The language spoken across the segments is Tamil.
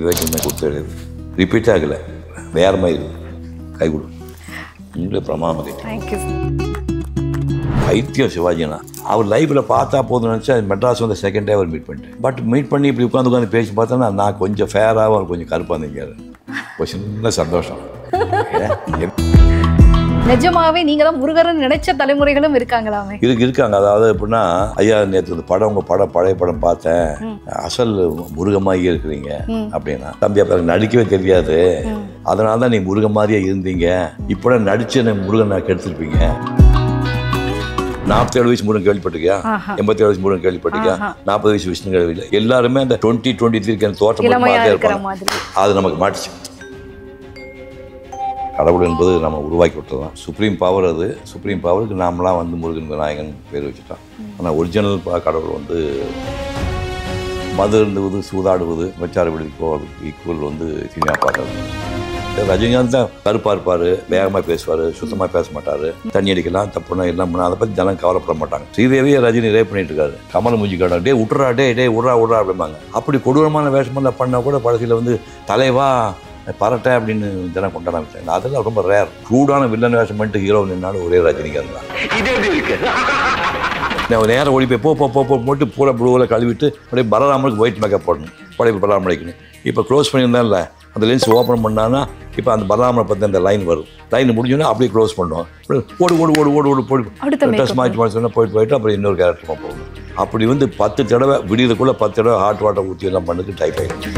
விவேகமே கொடுத்து ரிப்பீட் ஆகலை, வேறு மாதிரி கை கொடு இங்கே பிரமாதம் கேட்டு. தேங்க்யூ. பைத்தியம் சிவாஜினா அவர் லைஃப்பில் பார்த்தா போதும்னு நினச்சா மெட்ராஸ் வந்து செகண்ட் டே அவர் மீட் பண்ணிட்டேன். பட் மீட் பண்ணி இப்படி உட்காந்து பேசி பார்த்தோன்னா நான் கொஞ்சம் ஃபேராகவும் அவர் கொஞ்சம் கருப்பாக இருந்தீங்க. ஒரு சின்ன சந்தோஷம். நிஜமாவே நீங்க தான் முருகர்னு நினைச்ச தலைமுறைகளும் இருக்காங்களாமே? இருக்காங்க. அதாவது எப்படின்னா, ஐயா நேற்று இந்த படம் உங்கள் பழைய படம் பார்த்தேன், அசல் முருகமாதிரியே இருக்கிறீங்க அப்படின்னா. தம்பி அப்போ நடிக்கவே தெரியாது, அதனால தான் நீ முருக மாதிரியே இருந்தீங்க, இப்போ நடிச்சு முருகன் நான் கெடுத்துருப்பீங்க. 47 வயசு முருகன் கேள்விப்பட்டிருக்கியா, 87 வயசு முருகன் கேள்விப்பட்டிருக்கியா, 40 வயசு விஷ்ணு கேள்வி. எல்லாருமே அந்த 2023 தோற்றம் இருப்பாங்க. அது நமக்கு மாட்டுச்சு. கடவுள் என்பது நம்ம உருவாக்கி விட்டதான். சுப்ரீம் பவர் அது. சுப்ரீம் பவருக்கு நாமெல்லாம் வந்து முருகன் விநாயகன் பேர் வச்சுட்டோம். ஆனால் ஒரிஜினல் கடவுள் வந்து மது இருந்துவது, சூதாடுவது, வச்சார விடுதி போகிறதுக்கு ஈக்குவல் வந்து சினிமா பார்க்கறது. ரஜினிகாந்த் தான் கருப்பாக இருப்பார், வேகமாக பேசுவார், சுத்தமாக பேச மாட்டார், தண்ணி அடிக்கலாம், தப்புனா எல்லாம் பண்ணால் அதை பற்றி ஜனம் கவலைப்பட மாட்டாங்க. ஸ்ரீதேவியே ரஜினி ரேப் பண்ணிட்டு இருக்காரு. கமல் மூஞ்சி காட்டா டே விட்டுறா, டே விட்றா அப்படிம்பாங்க. அப்படி கொடூரமான வேஷமெல்லாம் பண்ணால் கூட படத்தில் வந்து தலைவா பரட்டை அப்படின்னு ஜனம் கொண்டாடாம. அதெல்லாம் ரொம்ப ரேர். சூடான வில்லன் வேஷம் பண்ணிட்டு ஹீரோ நின்னாலும் ஒரே ரஜினிகாந்த் தான். நான் நேரம் ஓடி போய் போட்டு பூரா ப்ளூவில் கழுவிட்டு அப்படியே பலராமனுக்கு ஒயிட் மேக்கப் போடணும், பழைய பலராமன் அடிக்கணும். இப்போ க்ளோஸ் பண்ணியிருந்தான்ல, அந்த லென்ஸ் ஓப்பன் பண்ணான்னா இப்போ அந்த பலராமனை பற்றி அந்த லைன் வரும். லைன் முடிஞ்சோன்னா அப்படியே க்ளோஸ் பண்ணுவோம். ஓடு போடு ட்ரெஸ் மாற்றி சொன்னால் போயிட்டு அப்புறம் இன்னொரு கேரக்டமாக போகணும். அப்படி வந்து 10 தடவை விடியதுக்குள்ளே 10 தடவை ஹாட் வாட்டர் ஊற்றி எல்லாம் பண்ணுறது டைப் ஆகிடுச்சு.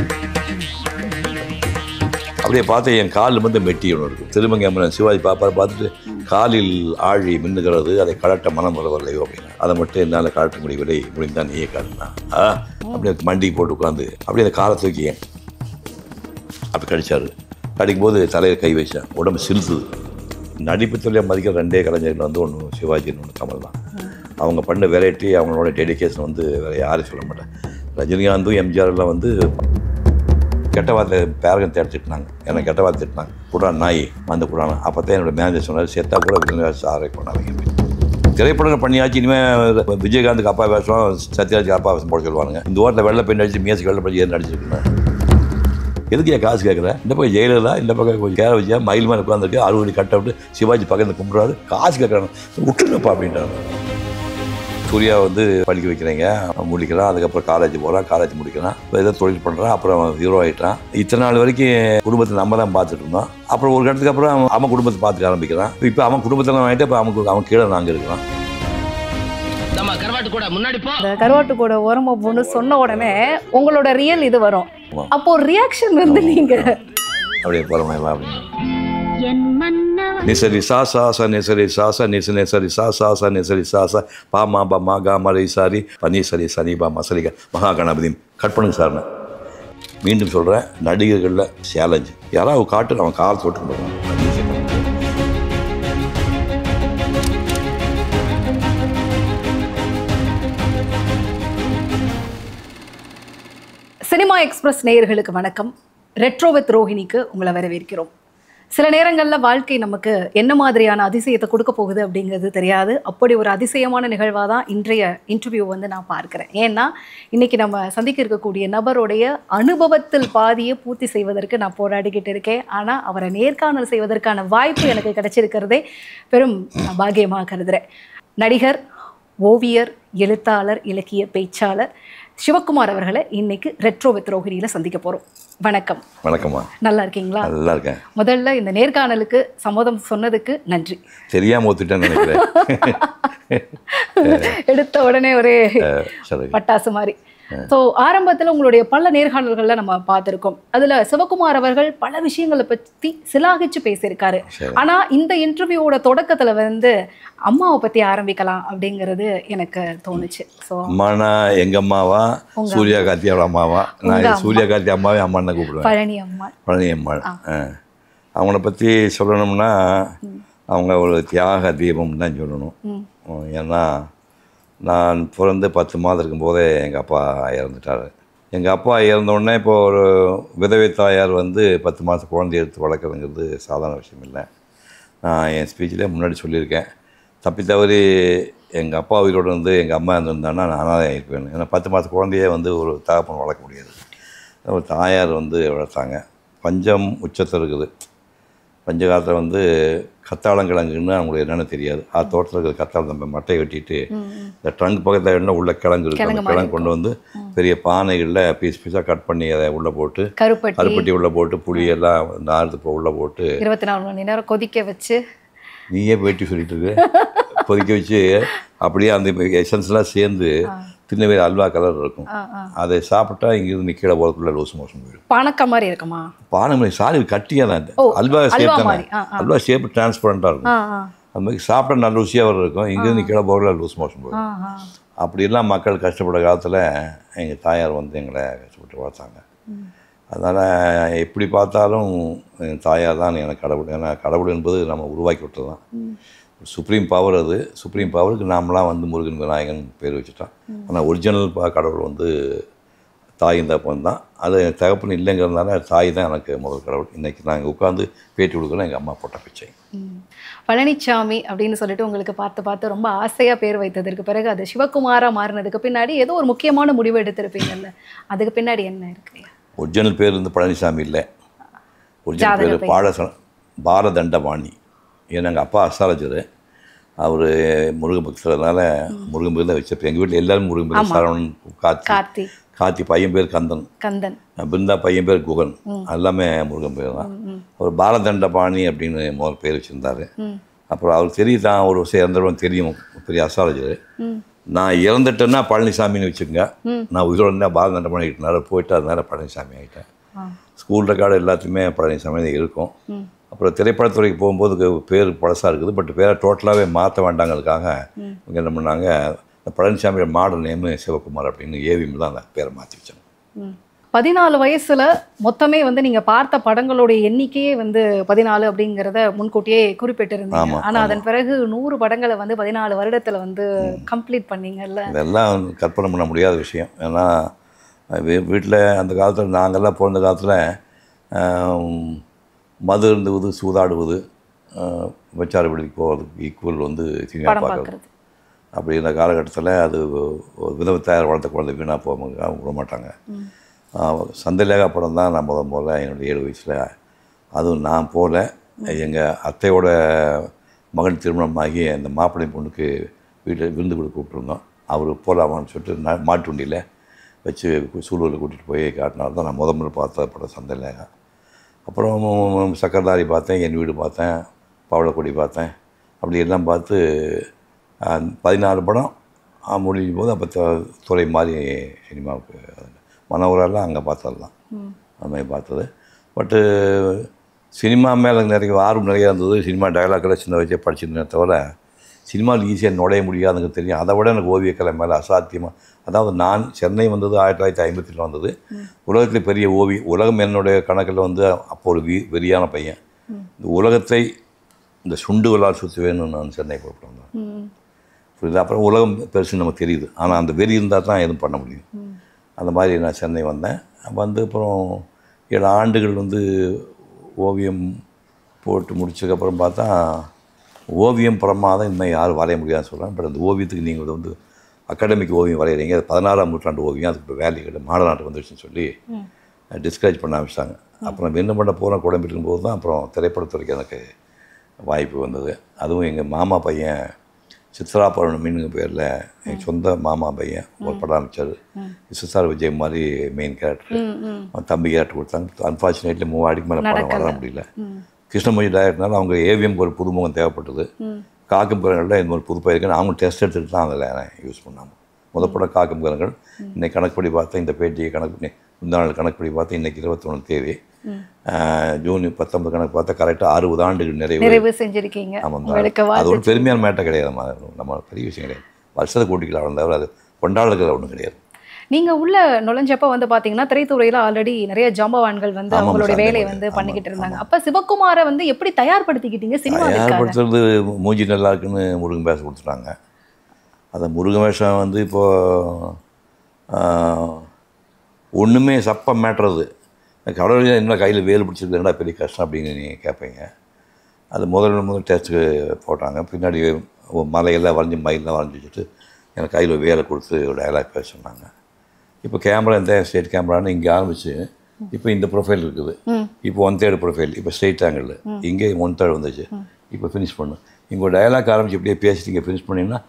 அப்படியே பார்த்து என் காலில் வந்து மெட்டி ஒன்று இருக்குது. திருமங்கை சிவாஜி பார்த்துட்டு காலில் ஆழி மின்னுகிறது, அதை கலட்ட மனம் வரவில்லையோ அப்படின்னா, அதை மட்டும் என்னால் கலட்ட முடியவில்லை, முடிந்தால் நீயே காட்டுனா. அப்படியே மண்டி போட்டு உட்காந்து அப்படியே அந்த காலை தூக்கி அப்படி கடிச்சாரு. கடிக்கும்போது தலையில் கை வச்சேன், உடம்பு சிலுத்துது. நடிப்பு தொழிலை மதிக்கிற 2 கலைஞர்கள் வந்து ஒன்று சிவாஜின்னு ஒன்று கமல் தான். அவங்க பண்ண வெரைட்டி, அவங்களோட டெடிக்கேஷன் வந்து வேறு யாரும் சொல்ல மாட்டேன். ரஜினிகாந்தும் எம்ஜிஆர்லாம் வந்து கெட்ட வார்த்தை பேரகன் தேடிச்சிட்டாங்க, எனக்கு கெட்ட வார்த்தை திட்டினாங்க, கூட நாய் வந்து கூடானா. அப்போ தான் என்னோடய மேனேஜர் சொன்னார், செத்தா கூட விஜயகாந்த் ஆரை கொண்டாங்க. திரைப்படங்கள் பண்ணியாச்சு, இனிமேல் விஜயகாந்துக்கு அப்பா வேஷம், சத்யராஜுக்கு அப்பா வேஷம் போட சொல்லுவாங்க. இந்த ஓரத்தில் வெள்ளை பெண் அடிச்சு மியாசி வெள்ளை பெண் ஏன் நடிச்சிருக்கேன், எதுக்கு என் காசு கேட்குறேன்? இந்த பக்கம் ஜெயலலிதா, இந்த பக்கம் கொஞ்சம் கேர விஜயா மயில் மேலே உட்காந்துருக்கு, 60 கட்ட விட்டு சிவாஜி பக்கத்தில் கும்பிட்றாரு, காசு கேட்குறாங்க, விட்டுருங்கப்பா அப்படின்றாங்க. சூர்யா வந்து படிக்க வைக்கிறீங்க, முடிக்கிறான், அதுக்கப்புறம் காலேஜ் போகிறான், காலேஜ் முடிக்கிறான், இப்போ ஏதோ தொழில் பண்ணுறான், அப்புறம் ஹீரோ ஆகிட்டான். இத்தனை நாள் வரைக்கும் குடும்பத்தை நம்ம தான் பார்த்துட்டு இருந்தோம். அப்புறம் ஒரு கட்டத்துக்கு அப்புறம் அவன் குடும்பத்தை பார்த்துக்க ஆரம்பிக்கிறான். இப்போ அவன் குடும்பத்தில் வாங்கிட்டு இப்போ அவன் கீழே நாங்கள் இருக்கிறான். கருவாட்டு கூட ஓரமா போன்னு சொன்ன உடனே உங்களோட ரியல் இது வரும். அப்போ ரியாக்ஷன் வந்து நீங்க அப்படியே போகிறோம் அப்படின்னு நிசரி சாசா நிசரி சாசா நிசரி சாசா நிசரி சாசா பாமா பமா காமரை சாரி பனீசரி சனிபா மசரிக மகா கணபதி. கட் பண்ணுங்க சார். நான் மீண்டும் சொல்கிறேன், நடிகர்களில் சேலஞ்சு யாராவது காட்டு அவன் கால் தொட்டு போடுவான். சினிமா எக்ஸ்பிரஸ் நேயர்களுக்கு வணக்கம். ரெட்ரோ வித் ரோஹிணிக்கு உங்களை வரவேற்கிறோம். சில நேரங்களில் வாழ்க்கை நமக்கு என்ன மாதிரியான அதிசயத்தை கொடுக்க போகுது அப்படிங்கிறது தெரியாது. அப்படி ஒரு அதிசயமான நிகழ்வாக தான் இன்றைய இன்டர்வியூ வந்து நான் பார்க்குறேன். ஏன்னா இன்றைக்கி நம்ம சந்திக்க இருக்கக்கூடிய நபருடைய அனுபவத்தில் பாதியை பூர்த்தி செய்வதற்கு நான் போராடிக்கிட்டு இருக்கேன். ஆனால் அவரை நேர்காணல் செய்வதற்கான வாய்ப்பு எனக்கு கிடைச்சிருக்கிறதே பெரும் பாக்கியமாக கருதுகிறேன். நடிகர், ஓவியர், எழுத்தாளர், இலக்கிய பேச்சாளர் சிவகுமார் அவர்களை இன்னைக்கு ரெட்ரோ வித் ரோஹிணியில் சந்திக்க போகிறோம். வணக்கம். வணக்கம்மா. நல்லா இருக்கீங்களா? நல்லா இருக்கேன். முதல்ல இந்த நேர்காணலுக்கு சம்மதம் சொன்னதுக்கு நன்றி. தெரியாம ஒத்துட்டேன்னு நினைக்கிறேன். எடுத்த உடனே ஒரே பட்டாசு மாதிரி. ஸோ ஆரம்பத்தில் உங்களுடைய பல நேர்காணல்களில் நம்ம பார்த்துருக்கோம். அதில் சிவகுமார் அவர்கள் பல விஷயங்களை பற்றி சிலாகிச்சு பேசியிருக்காரு. ஆனால் இந்த இன்டர்வியூவோட தொடக்கத்தில் வந்து அம்மாவை பற்றி ஆரம்பிக்கலாம் அப்படிங்கிறது எனக்கு தோணுச்சு. ஸோ அம்மானா எங்கள் அம்மாவா, சூர்யா கார்த்தியோட அம்மாவா? நான் சூர்யா கார்த்தி அம்மாவே அம்மான்னு தான் கூப்பிடுவேன். பழனி அம்மா. பழனி அம்மா. அவங்கள பற்றி சொல்லணும்னா அவங்க ஒரு தியாக தீபம் தான் சொல்லணும். ஏன்னா நான் பிறந்து 10 மாதம் இருக்கும்போதே எங்கள் அப்பா இறந்துட்டார். எங்கள் அப்பா இறந்தோடனே இப்போ ஒரு விதவை தாயார் வந்து 10 மாதம் குழந்தை எடுத்து வளர்க்குறதுங்கிறது சாதாரண விஷயம் இல்லை. நான் என் ஸ்பீச்சில் முன்னாடி சொல்லியிருக்கேன், தப்பி தவறி எங்கள் அப்பா உயிரோடு வந்து எங்கள் அம்மா இருந்திருந்தாங்கன்னா நான் அனாதை இருப்பேன். ஏன்னா 10 மாதம் குழந்தையே வந்து ஒரு தகப்பன் வளர்க்க முடியாது. ஒரு தாயார் வந்து வளர்த்தாங்க. பஞ்சம் உச்சத்தில் இருக்குது. பஞ்ச காலத்தில் வந்து கத்தாழங்கிழங்குன்னு அவங்களுக்கு என்னென்னு தெரியாது. தோட்டத்தில் இருக்கிற கத்தாழை நம்ம மட்டையை வெட்டிட்டு இந்த ட்ரங்க் பக்கத்தில் என்ன உள்ள கிழங்கு இருக்குது, அந்த கிழங்கு கொண்டு வந்து பெரிய பானைகளில் பீஸ் பீஸாக கட் பண்ணி அதை உள்ளே போட்டு கருப்பட்டி உள்ளே போட்டு புளியெல்லாம் நார்த்து உள்ளே போட்டு 24 மணி நேரம் கொதிக்க வச்சு, நீயே போயிட்டு சொல்லிட்டு இருக்கு, கொதிக்க வச்சு அப்படியே அந்த எசன்ஸ்லாம் சேர்ந்து தின்ன வேறு அல்வா கலர் இருக்கும். அதை சாப்பிட்டா இங்கிருந்து கீழே போகிறதுக்குள்ள லூஸ் மோஷன் போயிடும். பானக்க மாதிரி இருக்குமா? பானை சாரி கட்டியாக தான் அல்வா ஷேப் தானே, அல்வா ஷேப் டிரான்ஸ்பரண்ட்டாக இருக்கும். அது மாதிரி சாப்பிட்டா நல்ல ருசியாக வர இருக்கும், இங்கேருந்து கீழே போகிறதுல லூஸ் மோஷன் போயிடும். அப்படிலாம் மக்கள் கஷ்டப்பட்ட காலத்தில் எங்கள் தாயார் வந்து எங்களை கஷ்டப்பட்டு வளர்த்தாங்க. அதனால் எப்படி பார்த்தாலும் என் தாயார் தான் எனக்கு கடவுள். ஏன்னா கடவுள் என்பது நம்ம உருவாக்கி விட்டது தான். Supreme power. அது சுப்ரீம் பவருக்கு நாமளாம் வந்து முருகன் விநாயகன் பேர் வச்சுட்டோம். ஆனால் ஒரிஜினல் கடவுள் வந்து தாயின் தகப்பன் தான். அது என் தகப்பன் இல்லைங்கிறதுனால தாய் தான் எனக்கு முதல் கடவுள். இன்றைக்கி நாங்கள் உட்காந்து பேட்டி கொடுக்குறோம் எங்கள் அம்மா போட்ட பிச்சை. பழனிசாமி அப்படின்னு சொல்லிட்டு உங்களுக்கு பார்த்து ரொம்ப ஆசையாக பேர் வைத்ததற்கு பிறகு அது சிவகுமாராக மாறினதுக்கு பின்னாடி ஏதோ ஒரு முக்கியமான முடிவு எடுத்திருப்பீங்கல்ல, அதுக்கு பின்னாடி என்ன இருக்கு? ஒரிஜினல் பேர் வந்து பழனிசாமி இல்லை, ஒரிஜினல் பேர் பாலதண்டபாணி. ஏன்னா எங்கள் அப்பா அஸ்ட்ராலஜரு, அவர் முருகன் பக்தர்னால முருகன் பேர் தான் வச்சிருப்பேன். எங்கள் வீட்டில் எல்லாரும் முருகன் பேர். சரவணன், கார்த்தி பையன் பேர் கந்தன், பிருந்தா பையன் பேர் குகன், எல்லாமே முருகன் பேர் தான். அவர் பாலதண்டபாணி அப்படின்னு முதல் பேர் வச்சுருந்தார். அப்புறம் அவர் தெரியுதான், ஒரு இறந்துடும் தெரியும், பெரிய அஸ்ட்ராலஜரு. நான் இறந்துட்டேன்னா பழனிசாமின்னு வச்சுக்கோங்க, நான் உயிரோட பாலதண்டபாணி கிட்டனால போயிட்டு அதனால பழனிசாமி ஆகிட்டேன். ஸ்கூல் ரெக்கார்டு எல்லாத்தையுமே பழனிசாமி தான் இருக்கும். அப்புறம் திரைப்படத்துறைக்கு போகும்போது பேர் பழசாக இருக்குது, பட் பேரை டோட்டலாகவே மாற்ற வேண்டாங்கிறதுக்காக இங்கே என்ன பண்ணாங்க, பழனிசாமியோட மாடல் நேமு சிவகுமார் அப்படின்னு ஏவிஎம் தான் அந்த பேரை மாற்றி வச்சாங்க. 14 வயசுல மொத்தமே வந்து நீங்க பார்த்த படங்களுடைய எண்ணிக்கையே வந்து 14 அப்படிங்கிறத முன்கூட்டியே குறிப்பிட்டிருந்தீங்க. ஆனா அதன் பிறகு 100 படங்களை வந்து 14 வருடத்துல வந்து கம்ப்ளீட் பண்ணீங்கல்ல. இதெல்லாம் கற்பனை பண்ண முடியாத விஷயம். ஏன்னா வீட்டில் அந்த காலத்தில் நாங்கள்லாம் பிறந்த காலத்தில் மது இருந்துவது, சூதாடுவது, விபச்சார விடுதிக்கு போகிறதுக்கு ஈக்குவல் வந்து சினிமா பார்க்குறது. அப்படி இந்த காலகட்டத்தில் அது விதவத்தாயார் வளர்த்த குழந்தை வீணாக போக விட மாட்டாங்க. சந்திரலேகா படம் தான் நான் முதல்ல என்னுடைய 7 வயசில், அதுவும் நான் போகல, எங்கள் அத்தையோட மகன் திருமணமாகி அந்த மாப்பிள்ளை பொண்ணுக்கு வீட்டில் விருந்து கொடுக்க கூப்பிட்டுருந்தோம். அவர் போகலாமான்னு சொல்லிட்டு மாட்டு வண்டியில் வச்சு சூலூரில் கூட்டிகிட்டு போய் காட்டினார் தான் நான் முதல்ல பார்த்த படம் சந்திரலேகா. அப்புறம் சக்கரதாரி பார்த்தேன், என் வீடு பார்த்தேன், பவளக்கொடி பார்த்தேன். அப்படி எல்லாம் பார்த்து 14 படம் முடியும் போது அப்போ துறை மாதிரி சினிமாவுக்கு மனோரெல்லாம் அங்கே பார்த்ததெல்லாம் அந்த மாதிரி பார்த்தது. பட்டு சினிமா மேலே நிறைய ஆர்வம் நிறையா இருந்தது. சினிமா டயலாக்கெல்லாம் சின்ன வச்சே படிச்சிருந்தேன் தவிர சினிமாவில் ஈஸியாக நுழைய முடியாதுங்க தெரியும். அதை விட எனக்கு ஓவியக்கலை மேலே அசாத்தியமாக, அதாவது நான் சென்னை வந்தது 1957 வந்தது. உலகத்தில் பெரிய உலகம் என்னுடைய கணக்கில் வந்து அப்போ ஒரு வெறியான பையன். இந்த உலகத்தை இந்த சுண்டுகளால் சுற்றுவேன்னு நான் சென்னை போட்டு வந்தேன். புரியுது? அப்புறம் உலகம் பெருசு நமக்கு தெரியுது, ஆனால் அந்த வெறி இருந்தால் தான் எதுவும் பண்ண முடியும். அந்த மாதிரி நான் சென்னை வந்தேன். வந்து அப்புறம் 7 ஆண்டுகள் வந்து ஓவியம் போட்டு முடிச்சதுக்கப்புறம் பார்த்தா ஓவியம் பிரமாதம், இனிமேல் யாரும் வரைய முடியாதுன்னு சொல்கிறாங்க. பட் அந்த ஓவியத்துக்கு நீங்கள் வந்து அகாடமிக் ஓவியம் வரைகிறீங்க, அது 16ஆம் நூற்றாண்டு ஓவியம், அதுக்கு இப்போ வேல்யூ கிடையாது, மாடல் நாட்டு வந்துடுச்சுன்னு சொல்லி டிஸ்கரேஜ் பண்ண ஆரம்பிச்சிட்டாங்க. அப்புறம் என்ன பண்ண போகிறோம் குழம்பு இருக்கும்போது தான் அப்புறம் திரைப்படத்துறைக்கு எனக்கு வாய்ப்பு வந்தது. அதுவும் எங்கள் மாமா பையன் சித்ரா பௌர்ணமின்னு பேரில் என் சொந்த மாமா பையன் ஒரு படம் அமைச்சார். SSR விஜய் மாதிரி மெயின் கேரக்டர், அவன் தம்பி கேரக்டர் கொடுத்தாங்க. அன்ஃபார்ச்சுனேட்லி 3 அடிக்கு மேலே படம் வர முடியல. கிருஷ்ணமொழி டைரக்டர்னால அவங்க ஏவிஎம்க்கு ஒரு புதுமுகம் தேவைப்பட்டது. காக்கும் குரங்களில் இந்த மாதிரி புது பயிருக்குன்னு அவங்க டெஸ்ட் எடுத்துகிட்டு தான் அதில் யூஸ் பண்ணாமல் முதப்பட காக்கும் குரங்கள். இன்றைக்கி கணக்குப்படி பார்த்தா இந்த பேட்டியை முந்தா நாள் கணக்குப்படி பார்த்தா இன்றைக்கி 21 தேதி ஜூன் 19 கணக்கு பார்த்தா கரெக்டாக 60 ஆண்டுகள் நிறைவு செஞ்சுருக்கீங்க. ஆமாம், அது ஒரு பெருமையான மேட்டர் கிடையாது, நம்ம பெரிய விஷயம் கிடையாது. வருஷத்தை கூட்டிக்கலாம் தவிர அது கொண்டாடுறது ஒன்றும் கிடையாது. நீங்கள் உள்ள நுழைஞ்சப்போ வந்து பார்த்தீங்கன்னா திரைத்துறையில் ஆல்ரெடி நிறைய ஜாம்பவான்கள் வந்து அவங்களுடைய வேலையை வந்து பண்ணிக்கிட்டு இருந்தாங்க. அப்போ சிவகுமாரை வந்து எப்படி தயார்படுத்திக்கிட்டீங்க சினிமா? தயார்படுத்துறது மூஞ்சி நல்லா இருக்குன்னு முருகன் வேஷம் கொடுத்துட்டாங்க. அந்த முருகன் வேஷம் வந்து இப்போது ஒன்றுமே சப்பம் மேட்டுறது. கடவுள் என்ன கையில் வேல் பிடிச்சிருக்கு, என்னடா பெரிய கஷ்டம் அப்படின்னு நீங்கள் கேட்பீங்க. அது முதல் டெஸ்ட்டுக்கு போட்டாங்க. பின்னாடி மலையெல்லாம் வரைஞ்சி மயிலெலாம் வரைஞ்சி வச்சுட்டு எனக்கு கையில் வேலை கொடுத்து ஒரு டயலாக் பேச சொன்னாங்க. இப்போ கேமரா இந்த ஸ்டேட் கேமரான்னு இங்கே ஆரம்பித்து இப்போ இந்த ப்ரொஃபைல் இருக்குது, இப்போ 1/3 ப்ரொஃபைல், இப்போ ஸ்ட்ரெயிட் ஆங்கிள், இங்கே 1/3 வந்துச்சு, இப்போ ஃபினிஷ் பண்ணும். இங்கே டயலாக் ஆரம்பிச்சு இப்படியே பேசிட்டு இங்கே ஃபினிஷ் பண்ணிங்கன்னா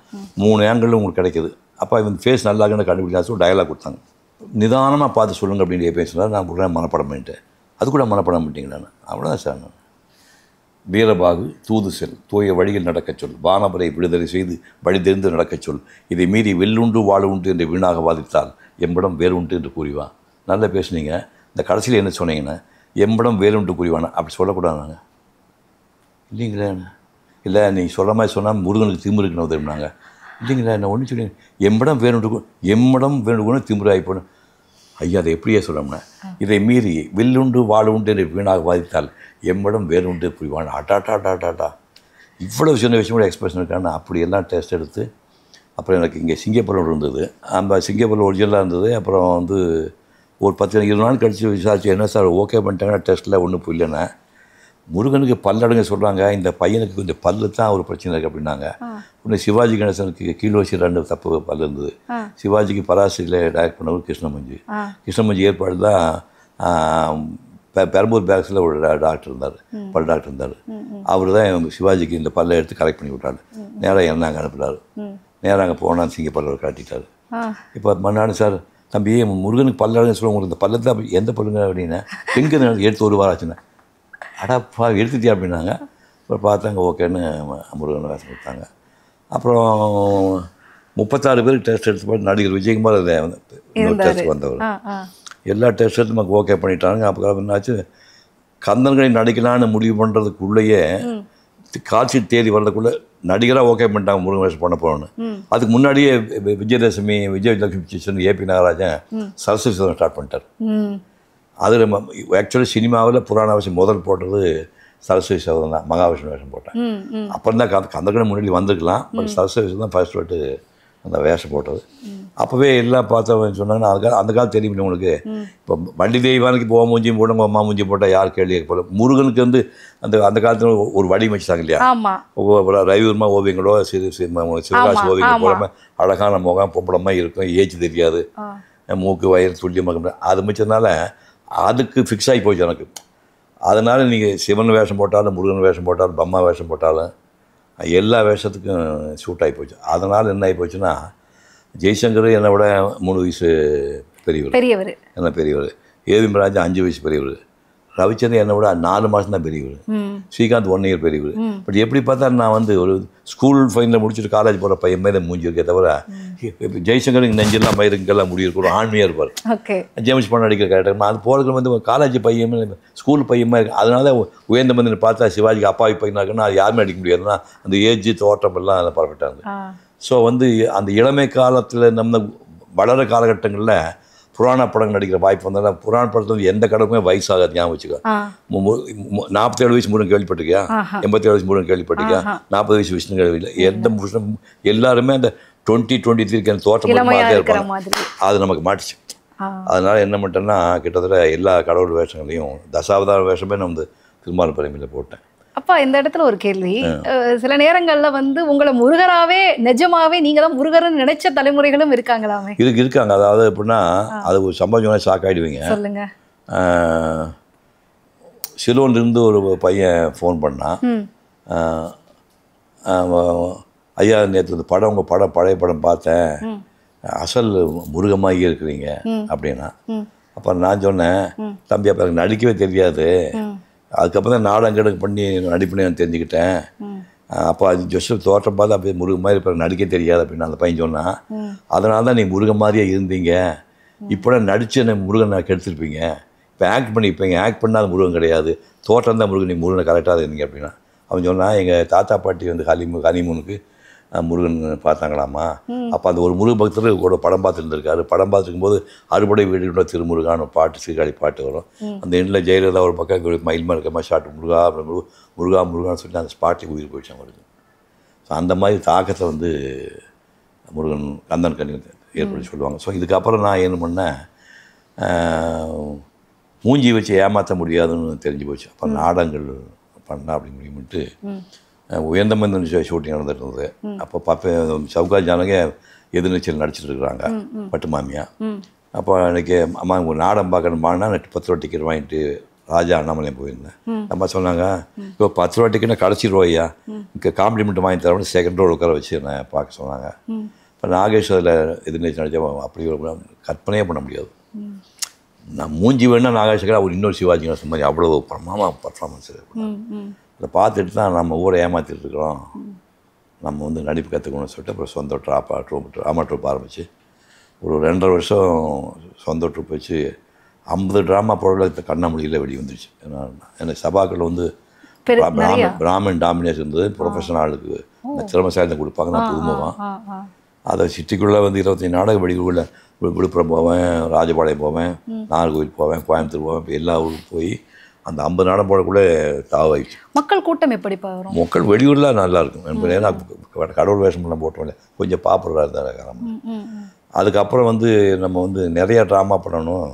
3 ஆங்கிள் உங்களுக்கு கிடைக்குது. அப்போ இந்த ஃபேஸ் நல்லா இருக்குன்னு கண்டுபிடிச்சாச்சும் டயலாக் கொடுத்தாங்க. நிதானமாக பார்த்து சொல்லுங்கள் அப்படின்னு பேசுனார். நான் கொடுக்குறேன் மனப்படம் பண்ணிட்டேன். அது கூட மனப்படம் பண்ணிட்டீங்க. நான் அவ்வளோதான் சார். நான் வீரபாகு தூது செல், தூய வழியில் நடக்கச் சொல், வானவரை விடுதலை செய்து வழி தெரிந்து நடக்கச் சொல், இதை மீறி வெல்லுண்டு வாழுண்டு என்று வீணாக வாதித்தால் எம்பிடம் வேறுண்டு என்று கூறிவான். நல்லா பேசுனீங்க. இந்த கடைசியில் என்ன சொன்னீங்கன்னா எம்பிடம் வேறுண்டு கூறிவானா, அப்படி சொல்லக்கூடாது. நாங்கள் இல்லைங்களே, இல்லை நீங்கள் சொல்கிற மாதிரி சொன்னால் முருகனுக்கு திமிரு இருக்குன்னு தெரியுமாங்க. இல்லைங்களா, என்ன ஒன்று சொல்லி எம்பிடம் வேணுண்டு எம்மிடம் வேணுன்னு திமிரு ஆகிப்போணும். ஐயா அதை எப்படியே சொல்லணும்னா, இதை மீறி வில்லுண்டு வாழுண்டு என்று வீணாக வாதித்தால் எம்மிடம் வேறுண்டு புரிவான். அட்டாட்டா இவ்வளவு சின்ன விஷயம் கூட எக்ஸ்பிரஷன் இருக்கான்னு அப்படியெல்லாம் டெஸ்ட் எடுத்து, அப்புறம் எனக்கு இங்கே சிங்கப்பூரில் இருந்தது. அந்த சிங்கப்பூரில் ஒரிஜினலாக இருந்தது. அப்புறம் வந்து ஒரு 10-20 நாள் கழித்து விசாரிச்சு, என்ன சார் ஓகே பண்ணிட்டாங்கன்னா டெஸ்ட்டில் ஒன்றும் புரியலன்னா, முருகனுக்கு பல்லடங்க சொல்கிறாங்க, இந்த பையனுக்கு கொஞ்சம் பல்லு தான் ஒரு பிரச்சனை இருக்குது அப்படின்னாங்க. ஒன்று சிவாஜி கணேசனுக்கு கீழோசி 2 தப்பு பல்லு இருந்தது. சிவாஜிக்கு பராசரியில் டைரக்ட் பண்ணவர் கிருஷ்ணமஞ்சி ஏற்பாடு தான். பெரம்பூர் பேக்ஸில் ஒரு டாக்டர் இருந்தார், பல் டாக்டர் இருந்தார். அவர் தான் சிவாஜிக்கு இந்த பல்லை எடுத்து கரெக்ட் பண்ணி விட்டாரு. நேராக என்ன அங்கே அனுப்புகிறாரு. நேராக அங்கே போனால் சிங்கப்பல்ல காட்டிட்டார். இப்போ மறுநாள் சார் தம்பி முருகனுக்கு பல்லடங்க சொல்ல, உங்களுக்கு இந்த பல்ல தான் எந்த பல்லுங்க அப்படின்னா, எங்கே எடுத்து ஒரு வாரம் ஆச்சுன்னா, அடாப்பா எடுத்துட்டியா அப்படின்னாங்க. அப்புறம் பார்த்தாங்க ஓகேன்னு முருகன் வேஷம் கொடுத்தாங்க. அப்புறம் 36 பேருக்கு டெஸ்ட் எடுத்து போட்டு நடிகர் விஜயகுமார் அதை டெஸ்ட் வந்தவர். எல்லா டெஸ்ட் எடுத்து நமக்கு ஓகே பண்ணிட்டாங்க. அப்புறம் என்னாச்சு, கந்தன்களை நடிக்கலான்னு முடிவு பண்ணுறதுக்குள்ளேயே காட்சி தேதி வர்றதுக்குள்ளே நடிகராக ஓகே பண்ணிட்டாங்க முருகன் வேஷம் பண்ண போகணுன்னு. அதுக்கு முன்னாடியே விஜயதசமி, விஜயலட்சுமி, ஏபி நாகராஜன் சரஸ்வதி ஸ்டார்ட் பண்ணிட்டார். அது நம்ம ஆக்சுவலி சினிமாவில் புராண வேஷம் முதல் போட்டது சரஸ்வதி சகோதரன் தான். மகாவிஷ்ணு வேஷம் போட்டேன். அப்புறம் தான் கந்தகனை முன்னாடி வந்திருக்கலாம். பட் சரஸ்வதி தான் ஃபர்ஸ்ட் போட்டு அந்த வேஷம் போட்டது. அப்போவே எல்லாம் பார்த்தவன் சொன்னாங்கன்னா, அந்த காலம் தெரியும் உங்களுக்கு. இப்போ வண்டி தெய்வானுக்கு இப்போ மூஞ்சியும் போடுங்க, அம்மா மூஞ்சியும் போட்டால் யார் கேள்வி போல. முருகனுக்கு வந்து அந்த காலத்தில் ஒரு வடிவமைச்சாங்க இல்லையா, ரவிவர்மா ஓவியங்களோ சிவகாசி ஓவியங்களோ போடாமல் அழகான முகம் பொம்பளமாக இருக்கும், ஏஜ் தெரியாது, மூக்கு வயிறு துல்லியமாக, அது மிச்சதுனால அதுக்கு ஃபிக்ஸ் ஆகி போச்சு எனக்கு. அதனால் நீங்கள் சிவன் வேஷம் போட்டாலும், முருகன் வேஷம் போட்டாலும், பம்மா வேஷம் போட்டாலும் எல்லா வேஷத்துக்கும் சூட் ஆகி போச்சு. அதனால் என்ன ஆகி போச்சுன்னா, ஜெய்சங்கர் என்னை விட 3 வயசு பெரியவர், என்ன பெரியவர். ஏவி ராஜா 5 வயசு பெரியவர். ரவிச்சந்திரன் என்னை விட 4 மாதம் தான் பெரியவர். ஸ்ரீகாந்த் 1 இயர் பெரியவர். பட் எப்படி பார்த்தா நான் வந்து ஒரு ஸ்கூல் ஃபைனலில் முடிச்சுட்டு காலேஜ் போகிற பையன் மாதிரி மூஞ்சி இருக்கே தவிர, ஜெய்சங்கருக்கு நெஞ்செல்லாம் மயிருக்கெல்லாம் முடியிருக்கும், ஆண்மையாக இருப்பார். ஜேம்ஸ் பாண்ட் நடிக்கிற கேரக்டர் அது போகிறதுக்கு வந்து காலேஜ் பையன், ஸ்கூல் பையமாக இருக்குது. அதனால உயர்ந்த மந்திரன் பார்த்தா சிவாஜிக்கு அப்பாவி பையனாக இருக்குன்னா அது யாருமே அடிக்க முடியாதுன்னா அந்த ஏஜ் தோற்றம் எல்லாம் அதில் பரப்பிட்டாங்க. ஸோ வந்து அந்த இளமை காலத்தில் நம்ம வளர காலகட்டங்களில் புராண படம் நடிக்கிற வாய்ப்பு வந்தாலும், புராண படத்தில் வந்து எந்த கடவுமே வயசாகாது. ஞாபகம் வச்சுக்கோ. 47 வயசு முருகன் கேள்விப்பட்டிருக்கியா, 87 வயசு முருகன் கேள்விப்பட்டிருக்கியா, 40 வயசு விஷ்ணு கேள்வி. எந்த புருஷன் எல்லாருமே அந்த 20-23 தோற்றம் இருப்பாங்க. அது நமக்கு மாட்டிச்சு. அதனால் என்ன பண்ணிட்டேன்னா, கிட்டத்தட்ட எல்லா கடவுள் வேஷங்களையும் தசாவதார வேஷமே நான் வந்து திருமால் பிரேமியில் போட்டேன். அப்பா இந்த இடத்துல ஒரு கேள்வி, சில நேரங்கள்ல வந்து உங்களை முருகராவே நிஜமாவே நீங்க தான் முருகர்னு நினைச்ச தலைமுறைகளும் இருக்காங்களாமே? இருக்காங்க. அதாவது எப்படின்னா, அது ஒரு சம்பவம் ஷாக் ஆகிடுவீங்க. சொல்லுங்க. சிலோன்லேருந்து ஒரு பையன் ஃபோன் பண்ணான். ஐயா நேற்று இந்த படம், உங்கள் படம் பழைய படம் பார்த்தேன், அசல் முருகமாகி இருக்கிறீங்க அப்படின்னா. அப்போ நான் சொன்னேன், தம்பி அப்போ எனக்கு நடிக்கவே தெரியாது, அதுக்கப்புறம் தான் நாடகம் பண்ணி நடிப்புன்னு நான் தெரிஞ்சுக்கிட்டேன். அப்போ அது ஜஸ்ட் தோற்றம் பார்த்து அப்படியே முருகன் மாதிரி இப்போ நடிக்க தெரியாது அப்படின்னு அந்த பையன் சொன்னான். அதனால தான் நீ முருகன் மாதிரியே இருந்தீங்க, இப்போ நடித்து என்ன முருகன் நான் கெடுத்துருப்பீங்க, இப்போ ஆக்ட் பண்ணிப்பீங்க, ஆக்ட் பண்ணாத முருகன் கிடையாது, தோற்றம் தான் முருகன், நீ முருகனை கரெக்டாக இருந்தீங்க அப்படின்னா. அவன் சொன்னான், எங்கள் தாத்தா பாட்டி வந்து ஹனிமூனுக்கு முருகன் பார்த்தாங்களாமா. அப்போ அந்த ஒரு முருக பக்தர் கூட படம் பார்த்துருந்துருக்காரு. படம் பார்த்துருக்கும்போது அறுபடை வீடுகளோட திருமுருகான பாட்டு, சீர்காழி பாட்டு வரும். அந்த எண்ணில் ஜெயலலிதா ஒரு பக்கம் மயில் மாதிரி இருக்கமா ஷார்ட் முருகா முருகா முருகான்னு சொல்லி அந்த ஸ்பாட்டுக்கு உயிர் போயிடுச்சு அவருக்கு. ஸோ அந்த மாதிரி தாக்கத்தை வந்து முருகன் கந்தன் கண்ணி ஏற்படுத்தி சொல்லுவாங்க. ஸோ இதுக்கப்புறம் நான் என்ன பண்ணேன், மூஞ்சி வச்சு ஏமாற்ற முடியாதுன்னு தெரிஞ்சு போச்சு. அப்போ நாடகங்கள் பண்ணலாம் அப்படின்னு முடிவுட்டு உயர்ந்த மந்தன் ஷூட்டிங் நடந்துட்டு இருந்தது. அப்போ பார்ப்பேன் சவுகார் ஜானகி எதிர்நீச்சல் நடிச்சிட்டு இருக்கிறாங்க, பட்டு மாமியா. அப்போ எனக்கு அம்மா ஒரு நாடகம் பார்க்கணுமான்னா 10 ரூபா டிக்கெட் வாங்கிட்டு ராஜா அண்ணாமலையம் போயிருந்தேன். நம்ம சொன்னாங்க இப்போ 10 ரூபா டிக்கெட் கடைசி ரூபாய்யா இங்கே காம்ப்ளிமெண்ட் வாங்கி தரணும், செகண்ட் ரோடு உட்கார வச்சு நான் பார்க்க சொன்னாங்க. இப்போ நாகேஷ் அதில் எதிர்நீச்சல் நடிச்சா அப்படி ஒரு கற்பனையே பண்ண முடியாது. நான் மூஞ்சி வேணா நாகேஷுக்கு அவர் இன்னொரு சிவாஜி கணேசன் மாதிரி அவ்வளோ பிரமாமா பர்ஃபார்மன்ஸ் அதை பார்த்துட்டு தான் நம்ம ஊரை ஏமாற்றிட்டு இருக்கிறோம். நம்ம வந்து நடிப்பு கற்றுக்கணும்னு சொல்லிட்டு அப்புறம் சொந்த ட்ராமா ட்ரூப் ஆரம்பித்து ஒரு 2.5 வருஷம் சொந்த ட்ரூப் வச்சு 50 ட்ராமா போடல கண்ணாமொழியில் வெளியே வந்துருச்சு. ஏன்னா எனக்கு சபாக்கள் வந்து பிராமின் டாமினேஷன் இருந்தது. ப்ரொஃபஷனல் ஆளுக்கு திறமைசாலிதான் கொடுப்பாங்க. நான் புதுமுகம் அதை சிட்டிக்குள்ளே வந்து 25 நாடக வெளிக்குள்ளே விழுப்புரம் போவேன், ராஜபாளையம் போவேன், நாகர்கோவில் போவேன், கோயம்புத்தூர் போவேன். இப்போ எல்லா ஊருக்கும் போய் அந்த 50 நாடகம் போடக்குள்ளே தாவாயிடுச்சு. மக்கள் கூட்டம் எப்படி வரும்? மக்கள் வெளியூரில் நல்லா இருக்கும். ஏன்னா கடவுள் வேஷம் பண்ண போட்டோம்ல கொஞ்சம் பாப்புலராக இருந்தாங்க. அதுக்கப்புறம் வந்து நம்ம வந்து நிறையா ட்ராமா பண்ணணும்,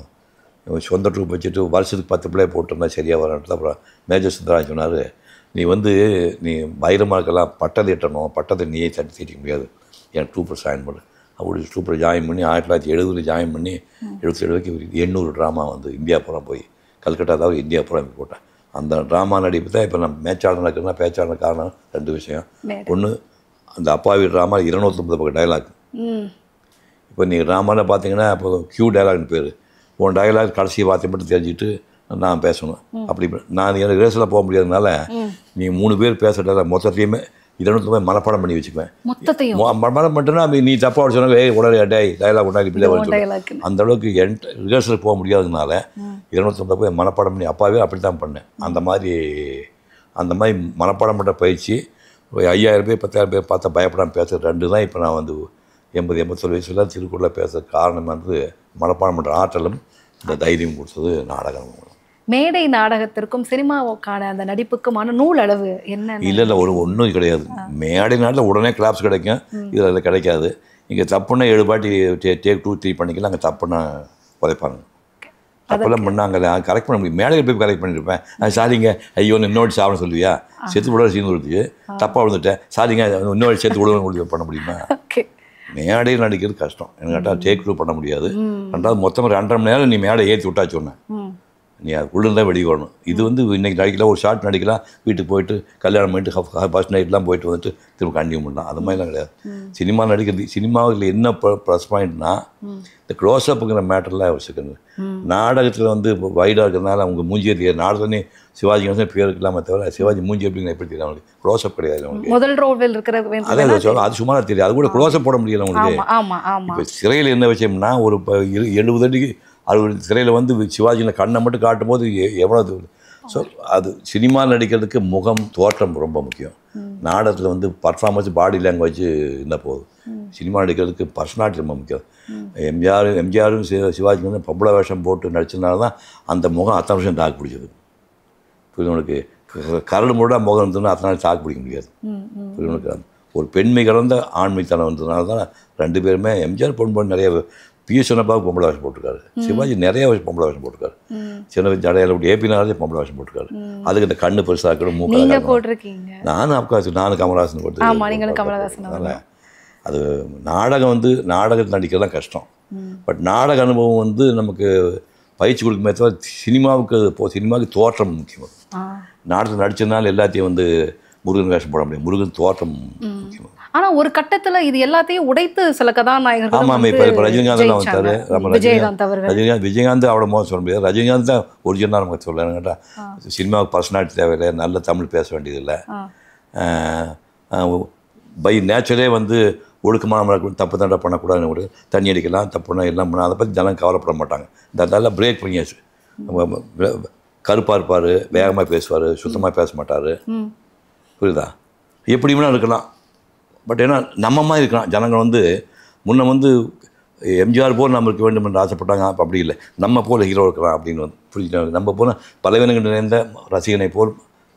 சொந்த ட்ரூப் வச்சுட்டு வருஷத்துக்கு 10 பிள்ளை போட்டிருந்தா சரியாக வரன்ட்டு. அப்புறம் மேஜர் சுந்தராஜ் சொன்னார், நீ வைரமார்க்கெல்லாம் பட்டத்தை எட்டணும், பட்டத்தை நீயே தட்டி தீட்டிக்க முடியாது, என் ட்ரூப்பில் ஜாயின் பண்ணு. அப்படி ட்ரூப்பில் ஜாயின் பண்ணி 1970 ஜாயின் பண்ணி 77 800 ட்ராமா வந்து இந்தியா பூரா போய் கல்கட்டா தவிர இந்தியா பூரா போட்டேன். அந்த ட்ராமா நடிப்பு தான் இப்போ நம்ம மேட்சாளர் நடக்குதுன்னா பேச்சாளர் காரணம் 2 விஷயம். ஒன்று அந்த அப்பாவி ட்ராமா 250 பக்கம் டைலாக். இப்போ நீங்கள் ட்ராமாவில் பார்த்தீங்கன்னா இப்போ கியூ டைலாக்னு பேர். உன் டைலாக் கடைசி வார்த்தை மட்டும் தெரிஞ்சுட்டு நான் பேசணும். அப்படி நான் எனக்கு ரேஸில் போக முடியாததுனால நீ 3 பேர் பேசுகிற டைலாக் மொத்தத்தையுமே 200 மனப்பாடம் பண்ணி வச்சுக்குவேன். மனப்பாடம் பண்ணிட்டேன்னா நீ தப்பாக சொன்னாங்க உடனே டைலாக் உண்டாக்கி இப்படியே வச்சு அந்த அளவுக்கு ரிஹர்சல் போக முடியாததுனால 250 போய் மனப்பாடம் பண்ணி அப்பாவே அப்படி தான் பண்ணேன். அந்த மாதிரி மனப்பாடம் பண்ண பயிற்சி 5000 பேர் 10,000 பேர் பார்த்தா பயப்படாமல் பேசுகிற 2 தான் இப்போ நான் வந்து 80-81 வயசுல திருக்குறளில் பேசுகிற காரணம் வந்து மனப்பாடம் பண்ணுற ஆற்றலும் இந்த தைரியம் கொடுத்தது நாடகம். மேடை நாடகத்திற்கும் சினிமாவுக்கான அந்த நடிப்புக்குமான நூல் அளவு என்ன? இல்லை ஒன்றும் கிடையாது. மேடை நாட்டில் உடனே கிளாப்ஸ் கிடைக்கும், இதில் கிடைக்காது. இங்கே தப்புன்னா 7 பாட்டி டேக் 2 3 பண்ணிக்கலாம், அங்கே தப்புன்னா உதைப்பாங்க. தப்பெல்லாம் பண்ணாங்கல்ல கரெக்ட் பண்ண முடியும். மேடையில் போய் கரெக்ட் பண்ணியிருப்பேன். சாரிங்க ஐயோ இன்னொரு சாப்பிட சொல்லுவியா, செத்து விட சீந்து கொடுத்து தப்பாக விழுந்துட்டேன், சாரிங்க இன்னொரு சேர்த்து விடுவேன் பண்ண முடியுமா? மேடையில் நடிக்கிறது கஷ்டம். எனக்கு கேட்டால் டேக் 2 பண்ண முடியாது. 2வது மொத்தமாக 2.5 மணி நேரம் நீ மேடை ஏற்றி விட்டா சொன்னேன், நீ அதுக்குள்ளே வெளியே வரணும். இது வந்து இன்றைக்கி நடிக்கலாம், ஒரு ஷார்ட் நடிக்கலாம், வீட்டுக்கு போயிட்டு கல்யாணம் பண்ணிட்டு ஃபர்ஸ்ட் நைட்லாம் போயிட்டு வந்துட்டு திரும்ப கண்டினியூ பண்ணலாம். அது மாதிரிலாம் கிடையாது. சினிமா நடிக்கிறது சினிமாவில் என்ன ப்ளஸ் பாயிண்ட்னா இந்த க்ளோஸ்அப்புங்கிற மேட்டர்லாம் வச்சுக்கணும். நாடகத்தில் வந்து வைடாக இருக்கிறதுனால அவங்க மூஞ்சியை தெரியாது. நாடகமே சிவாஜி கணேசன் பேர் இருக்கலாமே தவிர சிவாஜி மூஞ்சி எப்படின்னு எப்படி தெரியும் அவங்களுக்கு? க்ளோஸ்அப் கிடையாது அவங்களுக்கு. முதல் ரோல் இருக்கிற அது சும்மா தெரியாது. அது கூட க்ளோஸ்அப் போட முடியல அவங்களுக்கு. இப்போ சிறையில் என்ன விஷயம்னா ஒரு 70 அடிக்கு 60 சிறையில் வந்து சிவாஜியில் கண்ணை மட்டும் காட்டும் போது எவ்வளோ. ஸோ அது சினிமா நடிக்கிறதுக்கு முகம் தோற்றம் ரொம்ப முக்கியம். நாடகத்தில் வந்து பர்ஃபார்மன்ஸ் பாடி லாங்குவேஜ் இருந்தால் போதும். சினிமா நடிக்கிறதுக்கு பர்சனாலிட்டி ரொம்ப முக்கியம். எம்ஜிஆரும் சிவாஜி வந்து பொம்பளை வேஷம் போட்டு நடிச்சதுனால தான் அந்த முகம் அத்தனை வருஷம் தாக்கு பிடிச்சது. புரியுது? கரடு முருடா முகம் இருந்ததுன்னா அத்தனை நாள் தாக்கு பிடிக்க முடியாது. புரியுது? ஒரு பெண்மை கலந்த ஆண்மைத்தனம் வந்ததுனால தான் 2 பேருமே எம்ஜிஆர் பொண்ணு நிறைய பிஎஸ் சொன்னப்பாவுக்கு பொம்பளை வேஷம் போட்டிருக்காரு. சிவாஜி நிறைய பொம்பளை வேஷம் போட்டிருக்காரு. சின்ன ஜடையில விட்டு ஏபினாலே பொம்பளை வேஷம் போட்டிருக்காரு. அதுக்கு இந்த கண்ணு பெருசாக்கணும், மூக்க போட்டிருக்கீங்க. நானும் கமலஹாசன் போட்டு. அது நாடகம் வந்து நாடகத்தில் நடிக்கிறதுலாம் கஷ்டம். பட் நாடக அனுபவம் வந்து நமக்கு பயிற்சி கொடுக்குமே தவிர சினிமாவுக்கு தோற்றம் முக்கியம். நாடகத்தில் நடிச்சதுனால எல்லாத்தையும் வந்து முருகன் வேஷம் போட முடியும். முருகன் தோற்றம் முக்கியம். ஆனால் ஒரு கட்டத்தில் இது எல்லாத்தையும் உடைத்து சில கதாநாயகர்கள். ஆமாம், இப்போ ரஜினிகாந்த் வந்தார். விஜயகாந்த் அவ்வளோ மோசம் சொல்ல முடியாது. ரஜினிகாந்த் தான் ஒரிஜினலாக நமக்கு சொல்லணும் கேட்டால் சினிமாவுக்கு பர்சனாலிட்டி தேவையில்லை, நல்ல தமிழ் பேச வேண்டியதில்லை. பை நேச்சரே வந்து ஒழுக்கமான தப்பு தண்டை பண்ணக்கூடாதுன்னு தண்ணி அடிக்கலாம், தப்புனா எல்லாம் பண்ணால் அதை பற்றி ஜனம் கவலைப்பட மாட்டாங்க. இந்த அதெல்லாம் பிரேக் பண்ணியாச்சு. கருப்பாக இருப்பார், வேகமாக பேசுவார், சுத்தமாக பேச மாட்டார். புரியுதா? எப்படி வேணால் இருக்கலாம். பட் ஏன்னா நம்ம மாதிரி இருக்கலாம். ஜனங்கள் வந்து முன்ன வந்து எம்ஜிஆர் போல் நம்ம இருக்க வேண்டும் என்று ஆசைப்பட்டாங்க. அப்படி இல்லை, நம்ம போல் ஹீரோ இருக்கலாம் அப்படின்னு வந்து புரிஞ்சுட்டாங்க. நம்ம போல் பலவீனங்கள் நிறைந்த ரசிகனை போல்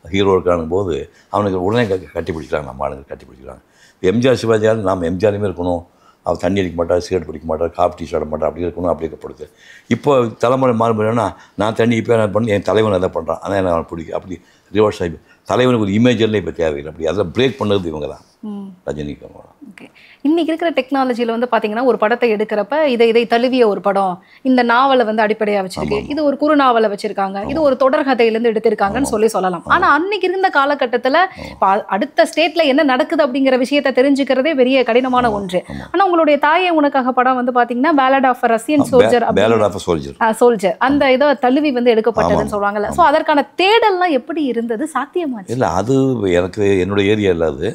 ஹீரோ இருக்கானும் போது அவனுக்கு உடனே கட்டி பிடிக்கிறாங்க. நம்ம ஆளுங்க கட்டி பிடிக்கிறாங்க. எம்ஜிஆர் சிவாஜியால் நாம் எம்ஜிஆருமே இருக்கணும், அவர் தண்ணி அடிக்க மாட்டார், சிகரெட் பிடிக்க மாட்டார், காஃபி டீ சாப்பிட மாட்டார், அப்படி இருக்கணும், அப்படி இருக்கப்படுது. இப்போ தலைமுறை மாறுபடுன்னா நான் தண்ணி இப்போ என்ன பண்ணி என் தலைவன் எதை பண்ணுறான், ஆனால் எனக்கு அவனை பிடிக்கும். அப்படி ரிவர்ஸ் ஆகி தலைவனுக்கு ஒரு இமேஜ் எல்லாம் இப்போ தேவையில்லை. அப்படி அதெல்லாம் பிரேக் பண்ணது இவங்க தான், ரஜினிகாந்த். ஓகே. இன்னைக்கு இருக்கிற டெக்னாலஜியில் வந்து பார்த்தீங்கன்னா ஒரு படத்தை எடுக்கிறப்ப இதை தழுவிய ஒரு படம், இந்த நாவலை வந்து அடிப்படையாக வச்சிருக்கு, இது ஒரு குறு நாவலை வச்சிருக்காங்க, இது ஒரு தொடர்கதையிலேருந்து எடுத்திருக்காங்கன்னு சொல்லலாம். ஆனால் அன்னைக்கு இருந்த காலகட்டத்தில் அடுத்த ஸ்டேட்ல என்ன நடக்குது அப்படிங்கிற விஷயத்தை தெரிஞ்சுக்கிறதே பெரிய கடினமான ஒன்று. ஆனால் உங்களுடைய தாயே உனக்காக படம் வந்து பார்த்தீங்கன்னா பேலட் ஆஃப் ரஷ்யன் சோல்ஜர் அந்த இதை தழுவி வந்து எடுக்கப்பட்டதுன்னு சொல்லுவாங்கல்ல. ஸோ அதற்கான தேடல்லாம் எப்படி இருந்தது, சாத்தியமாச்சு? இல்லை, அது எனக்கு என்னோட ஏரியா இல்லை. அது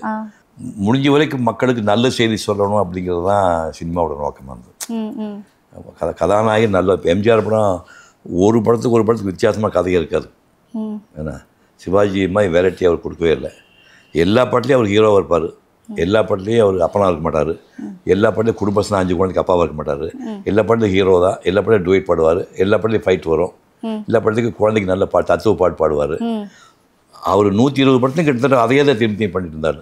முடிஞ்ச வரைக்கும் மக்களுக்கு நல்ல செய்தி சொல்லணும் அப்படிங்கிறது தான் சினிமாவோட நோக்கமாக இருந்தது. கதாநாயகன் நல்ல எம்ஜிஆர் படம் ஒரு படத்துக்கு வித்தியாசமாக கதையே இருக்காது. ஏன்னா சிவாஜி மாதிரி வெரைட்டி அவர் கொடுக்கவே இல்லை. எல்லா பாட்டிலையும் அவர் ஹீரோவாக இருப்பார், எல்லா பாட்டிலையும் அவர் அப்பனாக இருக்க மாட்டார், எல்லா பாட்டிலையும் குடும்பஸ்னா 5 குழந்தைக்கு அப்பாவாக இருக்க மாட்டார், எல்லா பாட்டிலையும் ஹீரோ தான், எல்லா பாட்டிலையும் டுவைட் பாடுவார், எல்லா பாட்டிலையும் ஃபைட் வரும், எல்லா பாட்டுக்கும் குழந்தைக்கு நல்ல பாட்டு தத்துவ பாட்டு பாடுவார். அவர் 120 படத்தையும் கிட்டத்தட்ட அதையே தான் திரும்பி பண்ணிட்டு இருந்தார்.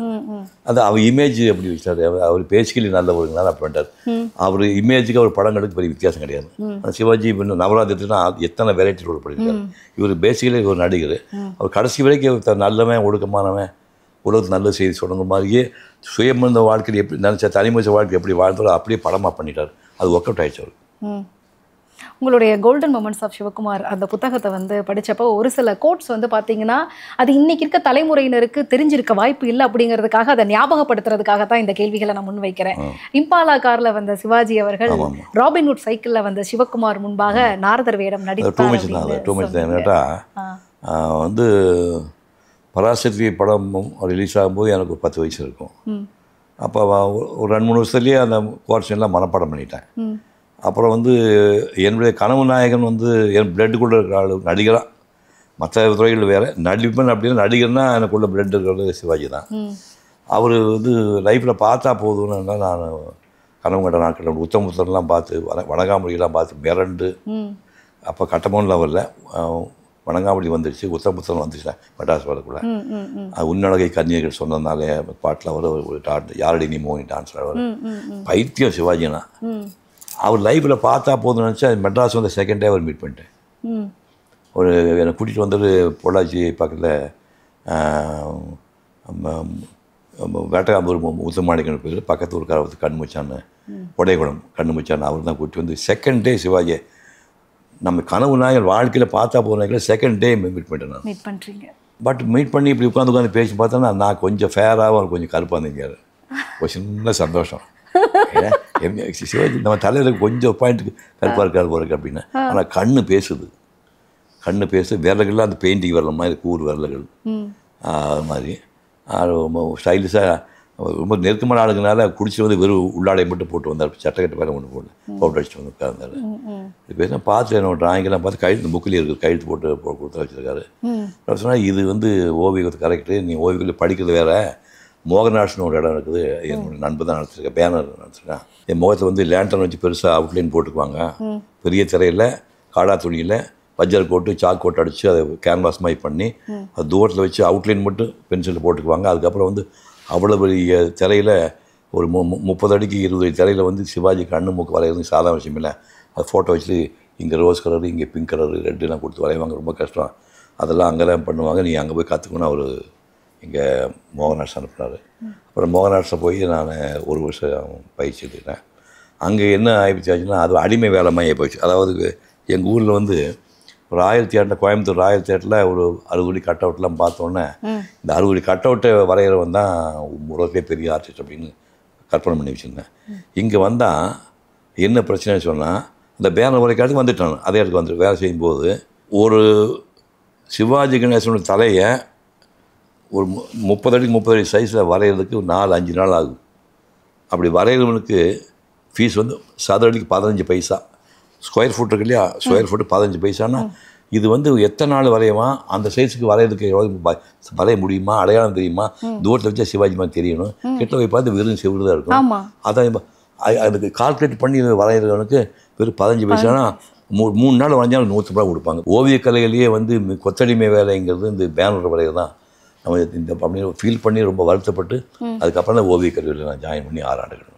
அது அவர் இமேஜ் எப்படி வச்சார், அவர் பேசிக்கலி நல்லவருங்கனால அப்படி பண்ணிட்டார். அவர் இமேஜுக்கு அவர் படங்களுக்கு பெரிய வித்தியாசம் கிடையாது. சிவாஜி இன்னும் நவராத்திரினா எத்தனை வெரைட்டி ரோல் பண்ணியிருக்காரு. இவர் பேசிக்கலி ஒரு நடிகர். அவர் கடைசி வரைக்கும் நல்லவன் ஒடுக்கமானவன் உலகத்துக்கு நல்ல செய்தி சொல்லுங்க மாதிரியே சுயமந்த வாழ்க்கையில் எப்படி நினச்சா தனிமனித வாழ்க்கை எப்படி வாழ்ந்தாலும் அப்படியே படமாக பண்ணிட்டார். அது ஒர்க் அவுட் ஆயிடுச்சு அவர். உங்களுடைய கோல்டன் மொமெண்ட்ஸ் ஆஃப் சிவகுமார் அந்த புத்தகத்தை வந்து படித்தப்போ ஒரு சில கோட்ஸ் வந்து பார்த்தீங்கன்னா அது இன்னைக்கு இருக்க தலைமுறையினருக்கு தெரிஞ்சிருக்க வாய்ப்பு இல்லை அப்படிங்கிறதுக்காக அதை ஞாபகப்படுத்துறதுக்காக தான் இந்த கேள்விகளை நான் முன்வைக்கிறேன். இம்பாலா காரில் வந்த சிவாஜி அவர்கள் ராபின்வுட் சைக்கிளில் வந்த சிவகுமார் முன்பாக நாரதர் வேடம் நடித்தார். வந்து பராசக்தி படம் ரிலீஸ் ஆகும்போது எனக்கு ஒரு 10 வயசு இருக்கும். அப்போ ஒரு 2-3 வருஷத்துலேயே அந்த கோர்ஸ் எல்லாம் மனப்பாடம் பண்ணிட்டேன். அப்புறம் வந்து என்னுடைய கனவு நாயகன் வந்து என் பிளட்டுக்குள்ளே இருக்கிற ஆள் நடிகராக, மற்ற துறைகள் வேறு, நடிப்பன் அப்படின்னா நடிகர்னா எனக்குள்ள பிளட் இருக்கிறது சிவாஜி தான். அவர் வந்து லைஃப்பில் பார்த்தா போதும்னு நான் கனவு கண்ட நாட்கள் உத்தமபுத்தர்லாம் பார்த்து வணங்காமொழியெல்லாம் பார்த்து மிரண்டு, அப்போ கட்டமோன் லெவலில் வணங்காமொழி வந்துடுச்சு, உத்தமபுத்தரம் வந்துச்சு மெட்ராஸ் வரக்குள்ள. உன்னழகை கன்னியர்கள் சொன்னதுனாலே பாட்டில் வர ஒரு யாரடி நீ மோனி டான்ஸ் வர பைத்தியம் சிவாஜினா. அவர் லைஃப்பில் பார்த்தா போதும்னு நினச்சா மெட்ராஸ் வந்து செகண்ட் டே அவர் மீட் பண்ணிட்டேன். ஒரு என்னை கூட்டிகிட்டு வந்தது பொள்ளாச்சி பக்கத்தில் வேட்டகாம்பூர் முத்துமாணிக்கன் பேர், பக்கத்து ஊருக்கார வந்து கண்முச்சான்னு உடையகுளம் கண்முச்சான்னு அவர் தான் கூட்டி வந்து செகண்ட் டே சிவாஜி நம்ம கனவு நாயகர் வாழ்க்கையில் பார்த்தா போனாங்களே செகண்ட் டே மீட் பண்ணிட்டேன் நான். மீட் பண்ணுறீங்க. பட் மீட் பண்ணி இப்படி உட்காந்து பேசி பார்த்தோன்னா நான் கொஞ்சம் ஃபேராகவும் அவர் கொஞ்சம் கருப்பாக இருந்தீங்க. ஒரு சின்ன சந்தோஷம். சிவாஜி நம்ம தலையில் கொஞ்சம் பாயிண்ட்டுக்கு கருப்பாக இருக்காது போகிறக்கு அப்படின்னு. ஆனால் கண்ணு பேசுது, விரல்கள்லாம் அந்த பெயிண்டிங் விரல மாதிரி கூறு விரல்கள் அது மாதிரி ரொம்ப ஸ்டைலிஷாக ரொம்ப நெருக்கமான ஆளுங்கனால குடிச்சு வந்து வெறும் உள்ளாடை மட்டும் போட்டு வந்தார், சட்டக்கட்டு மேலே ஒன்று போட்டு பவுடர் அடிச்சுட்டு வந்து உட்கார்ந்தார். இப்போ என்ன பார்த்து என்னோட ட்ராயிங்கெல்லாம் பார்த்து கையெழுத்து புக்கில் இருக்குது, கையெழுத்து போட்டு கொடுத்து வச்சுருக்காரு. சொன்னால் இது வந்து ஓவியத்தை கரெக்டு, நீ ஓவியத்தில் படிக்கிறது வேறு, மோகன்ராஜ்னு ஒரு இடம் இருக்குது, என்னோடய நண்பர் தான் நடத்திருக்கேன், பேனர் நடத்திருக்கேன். என் முகத்தை வந்து லேண்டர்ன் வச்சு பெருசாக அவுட்லைன் போட்டுக்குவாங்க, பெரிய திரையில் காடா துணியில் பஜ்ஜர் கோட்டு சாக் கோட்டு அடித்து அதை கேன்வாஸ் மாதிரி பண்ணி அது தூரத்தில் வச்சு அவுட்லைன் மட்டும் பென்சிலில் போட்டுக்குவாங்க. அதுக்கப்புறம் வந்து அவ்வளோ பெரிய திரையில் ஒரு 30 அடிக்கு 20 அடி திரையில் வந்து சிவாஜி கண்ணு மூக்கு வரைகிறது சாதாரண விஷயம் இல்லை. அது ஃபோட்டோ வச்சு இங்கே ரோஸ் கலரு, இங்கே பிங்க் கலரு, ரெட்டுலாம் கொடுத்து வரைவாங்க, ரொம்ப கஷ்டம். அதெல்லாம் அங்கெல்லாம் பண்ணுவாங்க, நீ அங்கே போய் கற்றுக்கணும் அவர் இங்கே மோகன்ராஜ் அனுப்புனார். அப்புறம் மோகன்ராஜை போய் நான் 1 வருஷம் பயிற்சி எடுத்துக்கிட்டேன். அங்கே என்ன ஆகிடுச்சாச்சுன்னா அது அடிமை வேலை மாதிரி போயிடுச்சு. அதாவது எங்கள் ஊரில் வந்து ஒரு 1000 கோயம்புத்தூர் 1000 ஒரு 60 கட் அவுட்லாம் பார்த்தோன்னே இந்த 60 கட் அவுட்டை வரைகிறவன் தான் உலகத்திலே பெரிய ஆர்டிஸ்ட் அப்படின்னு கற்பனை பண்ணி வச்சுருந்தேன். இங்கே வந்தால் என்ன பிரச்சனைன்னு சொன்னால் இந்த பேனர் வரைக்காட்டுக்கு வந்துட்டான், அதே இடத்துக்கு வந்துட்டு வேலை செய்யும்போது ஒரு சிவாஜி கணேசனோட தலையை ஒரு 30 அடிக்கு 30 அடி சைஸில் வரைகிறதுக்கு 4-5 நாள் ஆகும். அப்படி வரைகிறவனுக்கு ஃபீஸ் வந்து சதுரடிக்கு 15 பைசா, ஸ்கொயர் ஃபுட் இருக்கு இல்லையா, ஸ்கொயர் ஃபுட்டு 15 பைசானா இது வந்து எத்தனை நாள் வரையவான், அந்த சைஸுக்கு வரைகிறதுக்கு எவ்வளோ வரைய முடியுமா, அடையாளம் தெரியுமா, தூரத்தில் வச்சா சிவாஜி மாதிரி தெரியணும், கிட்ட போய் பார்த்து வெறும் செவ்வளவு தான் இருக்கும். அதை அதுக்கு கால்குலேட் பண்ணி வரைகிறவனுக்கு வெறும் 15 பைசானா 3 நாள் வரைஞ்சாலும் 100 ரூபா கொடுப்பாங்க. ஓவியக்கலையிலேயே வந்து கொத்தடிமை வேலைங்கிறது இந்த பேனர் வரைகிறது தான். நம்ம இந்த அப்படின்னு ஃபீல் பண்ணி ரொம்ப வருத்தப்பட்டு அதுக்கப்புறம் தான் ஓவியக்கல்வியில் நான் ஜாயின் பண்ணி 6 ஆண்டுகள்.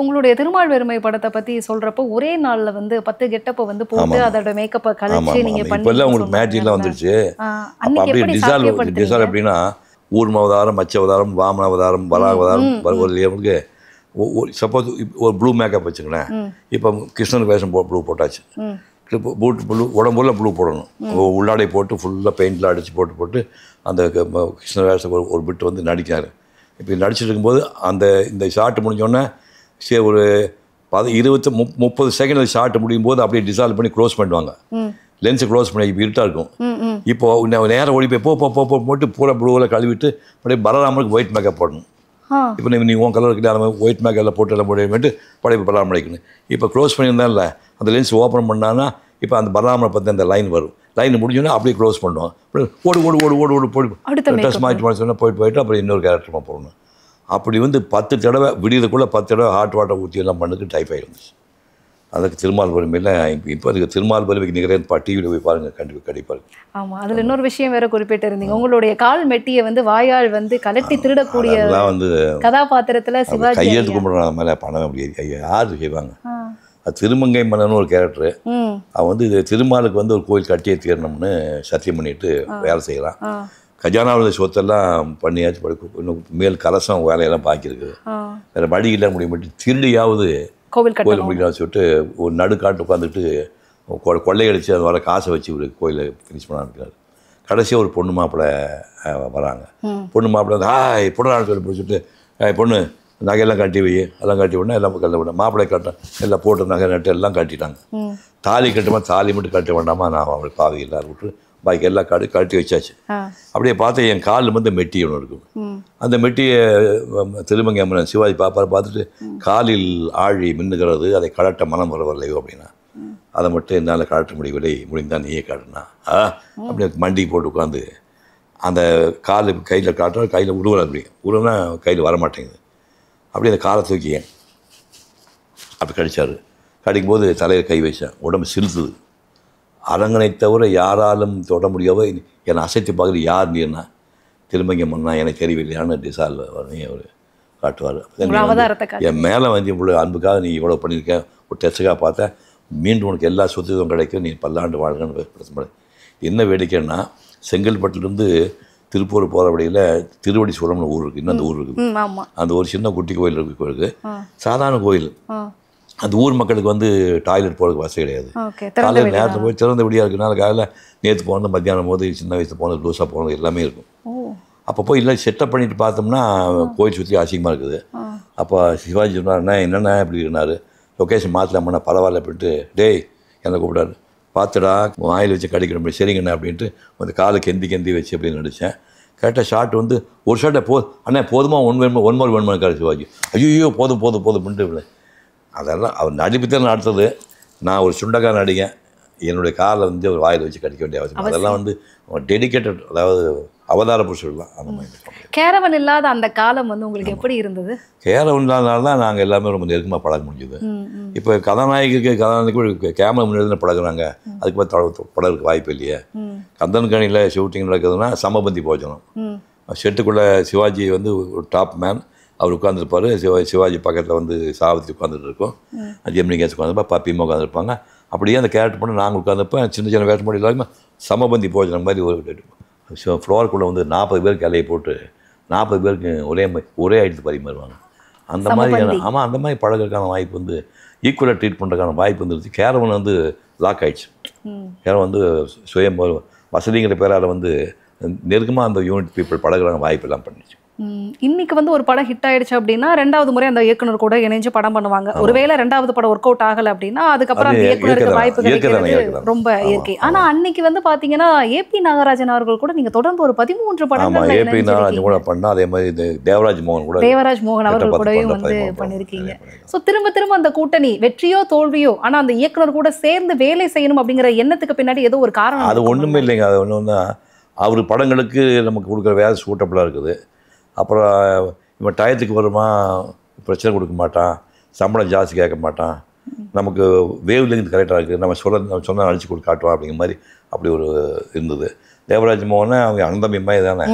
உங்களுடைய திருமால் வெறுமை படத்தை பத்தி சொல்றப்போ ஒரே நாள்ல வந்து 10 கெட்டப்ப வந்து போட்டு அதோட மேக்கப்பை கழிச்சு நீங்க பண்ணி இப்பெல்லாம் உங்களுக்கு மேஜிக்லாம் வந்துருச்சு. அப்போ அன்னைக்கு அப்படியே எப்படி டிசால்வ் சாத்தியப்படுத்துறீங்க? எப்படின்னா ஊர்ம அவதாரம், மச்ச அவதாரம், வாமன அவதாரம், வராக அவதாரம் வருவதுக்கு சப்போஸ் ஒரு ப்ளூ மேக்கப் வச்சுக்கலேன். இப்போ கிருஷ்ணனுக்கு வேஷம் ப்ளூ போட்டாச்சு, ப்ளூ உடம்புல ப்ளூ போடணும், உள்ளாடை போட்டு ஃபுல்லாக பெயிண்டில் அடித்து போட்டு அந்த கிருஷ்ண வேஷம் ஒரு பிட்டு வந்து நடிக்காரு. இப்போ நடிச்சிட்டு இருக்கும்போது இந்த ஷார்ட் முடிஞ்சோடனே சரி ஒரு 20-30 செகண்ட் ஷார்ட் முடியும் போது அப்படியே டிசால்வ் பண்ணி க்ளோஸ் பண்ணிடுவாங்க. லென்ஸை க்ளோஸ் பண்ணி இப்போ இருட்டாக இருக்கும். இப்போது நேரம் ஓடி போய் போட்டு பூரா ப்ளூவில் கழுவிட்டு அப்படியே பலராமனுக்கு ஒயிட் மேக்கப் போடணும். இப்போ நீ உன் கலருக்கு அந்த ஒயிட் மேக்கப்பில் போட்டு எல்லாம் போட்டு படைப்பு பலராமன் அடிக்கணும். இப்போ க்ளோஸ் பண்ணியிருந்தால அந்த லென்ஸ் ஓப்பன் பண்ணான்னா இப்போ அந்த பலராமனை பற்றி அந்த லைன் வரும். லைன் முடிஞ்சோன்னா அப்படியே க்ளோஸ் பண்ணுவோம். ஓடு போடு ட்ரெஸ் மாற்றி சொன்னால் போயிட்டு அப்புறம் இன்னொரு கேரக்டரமாக போடணும். அப்படி வந்து 10 தடவை விடியதுக்குள்ளே 10 தடவை ஹாட் வாட்டர் ஊற்றி எல்லாம் பண்ணுக்கு டைஃபாய்டு வந்துச்சு. அதுக்கு திருமால் வறுமையில் இப்போ அதுக்கு திருமால் வறுமைக்கு நிகரேன் டிவியில் போய் பாருங்கள், கண்டிப்பாக இருக்கு. ஆமாம், அதில் இன்னொரு விஷயம் வேற குறிப்பிட்டு இருந்தீங்க, உங்களுடைய கால் மெட்டியை வந்து வாயால் வந்து கலட்டி திருடக்கூடிய வந்து கதாபாத்திரத்தில் சிவாஜி கையெழுத்து கும்பிட்ற மேலே பண்ணவே முடியாது. யார் செய்வாங்க? அது திருமங்கை மன்னன் ஒரு கேரக்டரு. அவன் வந்து திருமாலுக்கு வந்து ஒரு கோயில் கட்டியே தீரணும்னு சத்தியம் பண்ணிட்டு வேலை செய்கிறான். கஜானாவில் சொத்தெல்லாம் பண்ணியாச்சு, இன்னும் மேல் கலசம் வேலையெல்லாம் பாக்கியிருக்கு. வேறு வழி இல்லை, முடிய மட்டும் திருடியாவது கோயில் முடிக்கலாம் சொல்லிட்டு ஒரு நடுக்காட்டு உட்காந்துட்டு கொள்ளையடிச்சு அது வர காசை வச்சு ஒரு கோயிலை ஃபினிஷ் பண்ணான்னு. கடைசியாக ஒரு பொண்ணு மாப்பிள்ளை வராங்க. பொண்ணு மாப்பிள்ளை வந்து பொண்ணு சொல்லி பிடிச்சிட்டு பொண்ணு நகையெல்லாம் கட்டி வை, எல்லாம் கட்டி விடணும், எல்லாம் கட்ட விட மாப்பிள்ளை கட்ட எல்லாம் போட்டு நகை நட்டு எல்லாம் கட்டிட்டாங்க. தாலி கட்டுமா, தாலி மட்டும் கட்ட வேண்டாமா, நான் அவங்களுக்கு பாவி எல்லாரும் விட்டு பாக்கி எல்லாம் கட்டி வச்சாச்சு. அப்படியே பார்த்தா என் காலில் வந்து மெட்டி ஒன்று இருக்கும். அந்த மெட்டியை திருமங்கை அம்மன் சிவாஜி பார்த்துட்டு காலில் ஆழி மின்னுகிறது, அதை கலட்ட மனம் வரவில்லையோ அப்படின்னா, அதை மட்டும் என்னால் கலட்ட முடிந்தால் நீயே காட்டுனா அப்படியே மண்டிக்கு போட்டு உட்காந்து அந்த காலு கையில் காட்டுற கையில் உருவலை, அப்படி உருவனா கையில் வரமாட்டேங்குது. அப்படியே அந்த காலை தூக்கி அப்படி கடித்தார். கடிக்கும்போது தலையில் கை வச்சேன், உடம்பு சிலுத்துது. அரங்கனை தவிர யாராலும் தொட முடியாவோ என்னை அசைத்து பார்க்குறது யார் நீன்னா திருமங்கை மன்னா எனக்கு தெரியவில்லையான்னு டிசால் வரணும் அவர் காட்டுவார். என் மேலே வந்து இவ்வளோ அன்புக்காக நீ இவ்வளோ பண்ணியிருக்க, ஒரு டெஸ்ட்டுக்காக பார்த்தேன், மீண்டும் உனக்கு எல்லா சொத்துக்கும் கிடைக்கும், நீ பல்லாண்டு வாழ்கன்னு பிரச்சனை. என்ன வேடிக்கைன்னா செங்கல்பட்டுலேருந்து திருப்பூர் போகிற வழியில் திருவடிசூரம்னு ஊர் இருக்குது, இன்னும் அந்த ஊர் இருக்குது. அந்த ஒரு சின்ன குட்டி கோயில் இருக்குது. கோயிலுக்கு சாதாரண கோயில். அந்த ஊர் மக்களுக்கு வந்து டாய்லெட் போகிறதுக்கு வசதி கிடையாது. காலையில் நேரத்தில் போய் திறந்த விடியாக இருக்குனால காலையில் நேற்று போனது மத்தியானம் போது சின்ன வயசில் போனது லூஸாக போனது எல்லாமே இருக்கும். அப்போ போய் இல்லை செட்டப் பண்ணிட்டு பார்த்தோம்னா கோயில் சுற்றி அசிங்கமாக இருக்குது. அப்போ சிவாஜி சொன்னார்ண்ணா என்னென்ன இப்படி இருந்தார், லொக்கேஷன் மாற்றலாமண்ணா, பரவாயில்ல அப்படின்ட்டு டேய் என்னை கூப்பிடாரு, பார்த்துடா வாயில் வச்சு கடிக்கணும், சரிங்கண்ணா அப்படின்ட்டு அந்த காலை கெந்தி வச்சு அப்படின்னு நடித்தேன். கேட்ட ஷார்ட் வந்து ஒரு ஷார்ட்டை அண்ணா போதுமா ஒன் மோர் வேணுமா சிவாஜி, ஐயோ போதும் அப்படின்ட்டு. அதெல்லாம் அவர் நடிப்புத்தான் நடத்துறது. நான் ஒரு சுண்டக்கார நடிகன், என்னுடைய காலை வந்து ஒரு வாயில் வச்சு கடிக்க வேண்டிய அவசியம். அதெல்லாம் வந்து டெடிக்கேட்டட், அதாவது அவதார புருஷர்லாம் அந்த மாதிரி. கேரவன் இல்லாத அந்த காலம் வந்து உங்களுக்கு எப்படி இருந்தது? கேரவன் இல்லாதனால தான் நாங்கள் எல்லாமே ரொம்ப நெருக்கமாக பழக முடிஞ்சுது. இப்போ கதாநாயகிக்கு கேமரா முன்னாடி பழகுறாங்க, அதுக்கு பழகிறதுக்கு வாய்ப்பு இல்லையே. கந்தன்கனியில் ஷூட்டிங் நடக்குதுன்னா சமபந்தி போஜனம், செட்டுக்குள்ளே சிவாஜி வந்து ஒரு டாப் மேன், அவர் உட்காந்துருப்பார். சிவாஜி பக்கத்தில் வந்து சாவித்திரி உட்காந்துட்டு இருக்கோம், ஜெமினி கேஸ் உட்காந்துருப்பா, பப்பிமா உட்காந்துருப்பாங்க. அப்படியே அந்த கேரக்டர் பண்ணி நாங்கள் உட்காந்துருப்பேன். சின்ன வேஷம் போட்டு எல்லாருமே சமபந்தி போஜனம் மாதிரி ஒரு ஃப்ளோருக்குள்ளே வந்து 40 பேருக்கு இலையை போட்டு 40 பேருக்கு ஒரே ஐட்டத்து பரிமாறுவாங்க. அந்த மாதிரி ஆமாம், அந்த மாதிரி பழகிறதுக்கான வாய்ப்பு வந்து ஈக்குவலாக ட்ரீட் பண்ணுறதுக்கான வாய்ப்பு வந்துருச்சு. கேரவன் வந்து லாக் ஆகிடுச்சு. கேரவன் வந்து சுயம் வசதிங்கிற பேரால் வந்து நெருக்கமாக அந்த யூனிட் பீப்புள் பழகிறாங்க வாய்ப்பு எல்லாம் பண்ணிச்சு. இன்னைக்கு வந்து ஒரு படம் ஹிட் ஆயிடுச்சு அப்படின்னா 2வது முறை அந்த இயக்குனர் கூட இணைஞ்சு படம் பண்ணுவாங்க. ஒருவேளை 2வது படம் ஒர்க் அவுட் ஆகல அப்படின்னா அதுக்கப்புறம் அந்த இயக்குனருக்கு வாய்ப்பு கிடைக்கிறது ரொம்ப இயற்கை. ஆனா அன்னைக்கு வந்து பாத்தீங்கன்னா ஏபி நாகராஜன் அவர்கள் கூட நீங்க தொடர்ந்து ஒரு 13 படங்கள் ஏபி நாகராஜன் கூட பண்ணா, அதே மாதிரி தேவராஜ் மோகன் அவர்கள் கூடயும் வந்து பண்ணிருக்கீங்க. ஸோ திரும்ப அந்த கூட்டணி வெற்றியோ தோல்வியோ, ஆனா அந்த இயக்குனர் கூட சேர்ந்து வேலை செய்யணும் அப்படிங்கிற எண்ணத்துக்கு பின்னாடி ஏதோ ஒரு காரணம். அது ஒண்ணுமே இல்லைங்க. அது ஒண்ணுன்னா அவர் படங்களுக்கு நமக்கு கொடுக்குற வேலை சூட்டபிளாக இருக்குது. அப்புறம் இவன் டயத்துக்கு வருமா, பிரச்சனை கொடுக்க மாட்டான், சம்பளம் ஜாஸ்தி கேட்க மாட்டான், நமக்கு வேவ் லெங்த் கரெக்டாக இருக்குது, நம்ம சொன்னால் நடிச்சு கொடுத்து காட்டுவோம் அப்படிங்கிற மாதிரி அப்படி ஒரு இருந்தது. தேவராஜ் மோகனை அவங்க அனந்தமி மாதிரி தானே.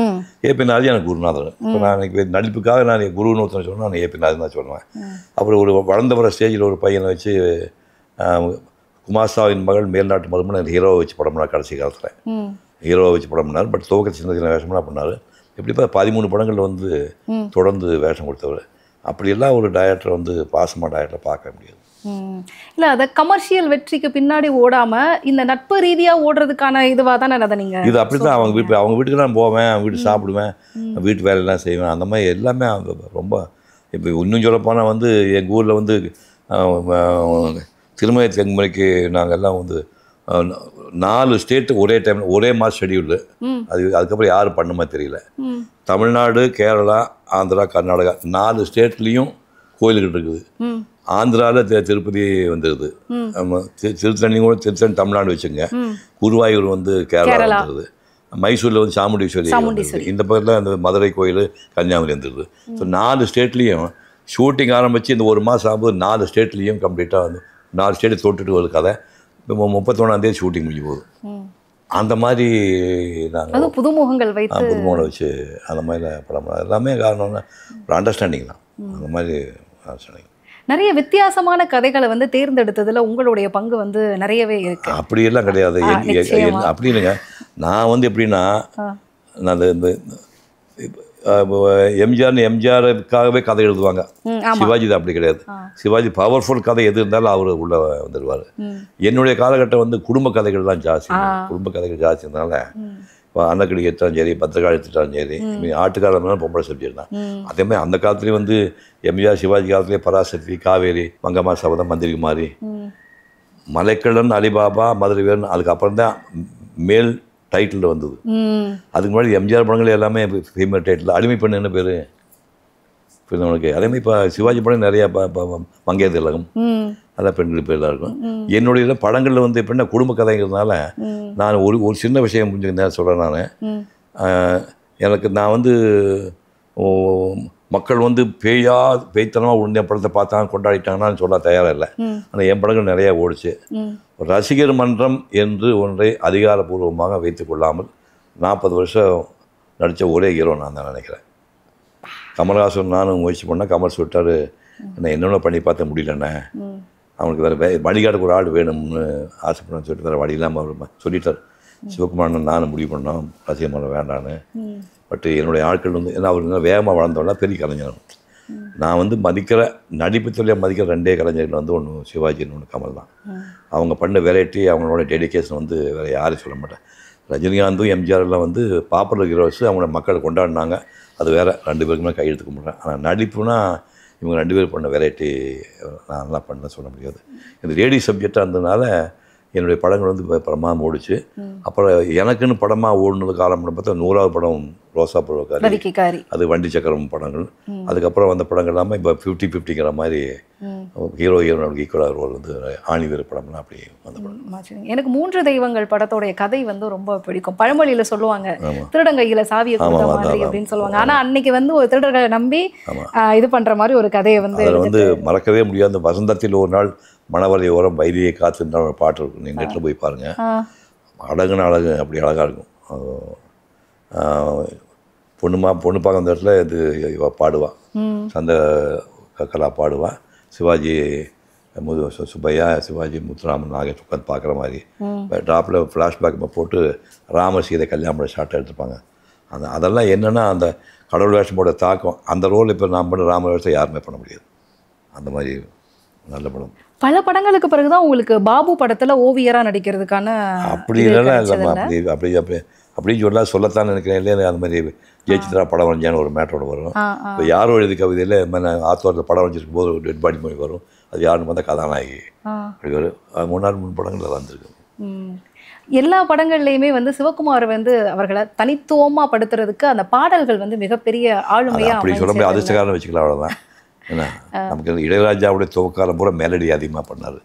ஏபி நாஜி எனக்கு குருநாதர். இப்போ நான் எனக்கு நடிப்புக்காக நான் குருன்னு ஒருத்தனை சொன்னால் நான் ஏபி நாஜி தான் சொல்லுவேன். அப்புறம் ஒரு வளர்ந்த வர ஸ்டேஜில் ஒரு பையனை வச்சு குமாஸ்தாவின் மகள் மேல்நாட்டு மருமகன் ஹீரோவை வச்சு படம் பண்ணார். கடைசி காலத்தில் ஹீரோவை வச்சு படம் பண்ணார். பட் துவக்க சின்ன சின்ன வேஷம்லாம் பண்ணார். எப்படிப்பா 13 படங்களில் வந்து தொடர்ந்து வேஷம் கொடுத்தவர். அப்படியெல்லாம் ஒரு டைரக்டர் வந்து பாசமாக டைரக்டர் பார்க்க முடியாது. இல்லை, அதை கமர்ஷியல் வெற்றிக்கு பின்னாடி ஓடாமல் இந்த நட்பு ரீதியாக ஓடுறதுக்கான இதுவாக தானே அதை நீங்கள் இது அப்படி தான். அவங்க வீட்டுக்கு நான் போவேன், அவங்க வீட்டு சாப்பிடுவேன், வீட்டு வேலையெல்லாம் செய்வேன். அந்த மாதிரி எல்லாமே ரொம்ப இப்போ இன்னும் சொல்லப்போனால் வந்து எங்கள் ஊரில் வந்து திருமய தென்முறைக்கு நாங்கள் எல்லாம் வந்து 4 ஸ்டேட்டு ஒரே டைம் ஒரே மாதம் ஷெடியூலு. அதுக்கப்புறம் யாரும் பண்ணுமா தெரியல. தமிழ்நாடு, கேரளா, ஆந்திரா, கர்நாடகா 4 ஸ்டேட்லேயும் கோயில்கள் இருக்குது. ஆந்திராவில் திருப்பதி வந்துடுது. திருத்தணி கூட திருத்தணி தமிழ்நாடு வச்சுங்க. குருவாயூர் வந்து கேரளா வந்துடுது. மைசூரில் வந்து சாமுண்டீஸ்வரி. இந்த பக்கத்தில் அந்த மதுரை கோயில் கன்னியாகுமரி வந்துடுது. ஸோ 4 ஸ்டேட்லேயும் ஷூட்டிங் ஆரம்பித்து இந்த ஒரு மாதம் ஆகும்போது 4 ஸ்டேட்லேயும் கம்ப்ளீட்டாக வந்து 4 ஸ்டேட்டு தொட்டுட்டு ஒரு கதை. இப்போ 31ஆம் ஷூட்டிங் முடிஞ்சு போகுது. அந்த மாதிரி நாங்கள் புதுமுகங்களை வச்சு அந்த மாதிரி படம் எல்லாமே காரணம்னா ஒரு அண்டர்ஸ்டாண்டிங் தான். அந்த மாதிரி அண்டர்ஸ்டாண்டிங். நிறைய வித்தியாசமான கதைகளை வந்து தேர்ந்தெடுத்ததுல உங்களுடைய பங்கு வந்து நிறையவே இருக்கு. அப்படியெல்லாம் கிடையாது. அப்படி இல்லைங்க. நான் வந்து எப்படின்னா நான் இந்த எம்ஜிஆருக்காகவே கதை எழுதுவாங்க. சிவாஜி தான் அப்படி கிடையாது. சிவாஜி பவர்ஃபுல் கதை எது இருந்தாலும் அவர் உள்ள வந்துடுவார். என்னுடைய காலகட்டம் வந்து குடும்ப கதைகள் தான் ஜாஸ்தி. குடும்ப கதைகள் ஜாஸ்தி இருந்தால இப்போ அன்னக்கிளி எடுத்தாலும் சரி, பத்திரக்காளி எடுத்துட்டாலும் சரி, ஆட்டுக்காரம்னா பொம்பளை சப்ஜெக்ட் தான். அதேமாதிரி அந்த காலத்துலேயும் வந்து எம்ஜிஆர் சிவாஜி காலத்துலேயே பராசக்தி, காவேரி, மங்கம்மா சபதம், மந்திரிகுமாரி, மலைக்கள்ளன், அலிபாபா, மதுரை வீரன், அதுக்கப்புறம் தான் மேல் டைட்டில் வந்தது. அதுக்கு முன்னாடி எம்ஜிஆர் படங்கள் எல்லாமே ஃபீமேல் டைட்டில். அடிமை பெண் என்ன பேர் பிறந்தவனுக்கு. அதேமாதிரி இப்போ சிவாஜி படம் நிறையா மங்கைய திலகம் அதான் பெண்கள் பேர் தான் இருக்கும். என்னுடைய படங்களில் வந்து எப்படின்னா குடும்ப கதைங்கிறதுனால நான் ஒரு சின்ன விஷயம் கொஞ்சம் நேரம் சொல்கிறேன். நான் வந்து மக்கள் வந்து பேய்த்தனமாக உடனே படத்தை பார்த்தாங்க கொண்டாடிட்டாங்கன்னு சொல்ல தயாராக இல்லை. ஆனால் என் படங்கள் நிறையா ஓடிச்சு. ரசிகர் மன்றம் என்று ஒன்றை அதிகாரப்பூர்வமாக வைத்து கொள்ளாமல் 40 வருஷம் நடித்த ஒரே ஹீரோ நான் தான் நினைக்கிறேன். கமல்ஹாசன் நானும் முயற்சி பண்ணால் கமல் சொல்லிட்டாரு, என்னென்ன பண்ணி பார்த்த முடியலண்ணே, அவனுக்கு வேறு வழிகாட்டுக்கு ஒரு ஆள் வேணும்னு ஆசைப்படணும்னு சொல்லிட்டு வேறு வழி இல்லாமல் அவர் சொல்லிட்டார். சிவகுமாரன் நானும் முடிவு பண்ணோம் ரசிகர் மன்றம் வேண்டான்னு. பட் என்னுடைய ஆட்கள் வந்து ஏன்னா அவர் வேகமாக வளர்ந்தோன்னா பெரிய கலைஞர். நான் வந்து மதிக்கிற நடிப்பு தொழிலை மதிக்கிற 2 கலைஞர்கள் வந்து ஒன்று சிவாஜின்னு ஒன்று கமல் தான். அவங்க பண்ண வெரைட்டி, அவங்களோட டெடிக்கேஷன் வந்து வேறு யாரும் சொல்ல மாட்டேன். ரஜினிகாந்தும் எம்ஜிஆர்லாம் வந்து பாப்புலர் ஹீரோஸ், அவங்களோட மக்களை கொண்டாடினாங்க. அது வேறு 2 பேருக்குமே கையெழுத்து கும்பிட்றேன். ஆனால் நடிப்புனா இவங்க 2 பேர் பண்ண வெரைட்டி நான் நல்லா பண்ண சொல்ல முடியாது. இந்த லேடி சப்ஜெக்டாக இருந்ததுனால என்னுடைய படங்கள் வந்து பிரமாதம் ஓடிச்சு. அப்புறம் எனக்குன்னு படமாக ஓடுனது காலம் பார்த்தா 100வது படம் ரோசா புழக்காரி, அது வண்டி சக்கரம் படங்கள். அதுக்கப்புறம் வந்த படங்கள் எல்லாமே இப்போ 50-50ங்கிற மாதிரி ஹீரோனுக்கு ஈக்குவலாக ரோல் வந்து ஆணிவேறு படம்லாம் அப்படி வந்த படம். எனக்கு 3 தெய்வங்கள் படத்தோடைய கதை வந்து ரொம்ப பிடிக்கும். பழமொழியில் சொல்லுவாங்க திருடங்கையில் சாவியை கொடுத்த மாதிரி அப்படின்னு சொல்லுவாங்க. ஆனால் அன்னைக்கு வந்து ஒரு திருடர்களை நம்பி இது பண்ணுற மாதிரி ஒரு கதையை வந்து அதில் வந்து மறக்கவே முடியாது. வசந்தத்தில் ஒரு நாள் மணவரை ஓரம் வைதியை காத்துன்ற ஒரு பாட்டு இருக்கும். நீங்கள் நெட்டில் போய் பாருங்கள். அழகுன்னு அழகு அப்படி அழகாக இருக்கும். பொண்ணு பார்க்க அந்த இடத்துல இது பாடுவாள், சந்த கலா பாடுவாள். சிவாஜி சுப்பையா, சிவாஜி, முத்துராமன், நாகேஷ் உட்காந்து பார்க்குற மாதிரி ட்ராப்பில் ஃப்ளாஷ்பேக் போட்டு ராமர் சீதை கல்யாணம் ஷார்ட் எடுத்துப்பாங்க. அதெல்லாம் என்னென்னா அந்த கடவுள் வேஷமோட தாக்கம். அந்த ரோல் இப்போ நான் பண்ண ராமர் வேஷத்தை யாருமே பண்ண முடியாது. அந்த மாதிரி நல்ல படம். பல படங்களுக்கு பிறகுதான் உங்களுக்கு பாபு படத்தில் ஓவியராக நடிக்கிறதுக்கான அப்படி இல்லைன்னா அப்படின்னு சொல்லத்தான் நினைக்கிறேன். இல்லையா அந்த மாதிரி ஜெயசித்ரா படம் வரைஞ்சான்னு ஒரு மேட்டரோட வரும். இப்போ யாரோ எழுதி கவிதையில் ஆத்தோரில் படம் வரைஞ்சிருக்கும் போது ஒரு டெட் பாடி மொழி வரும். அது யாருன்னு பார்த்தா கதாநாயகி அப்படி வரும். 3 படங்களில் வந்திருக்கு. எல்லா படங்கள்லையுமே வந்து சிவகுமார் வந்து அவர்களை தனித்துவமாக படுத்துறதுக்கு அந்த பாடல்கள் வந்து மிகப்பெரிய ஆளுமையாக அப்படி சொல்ல முடியாது. அதிர்ஷ்டக்காரன்னு வச்சுக்கலாம், அவ்வளோதான். ஏன்னா நமக்கு இளையராஜாவுடைய துவக்காலம் பூரா மெலடி அதிகமாக பண்ணார்.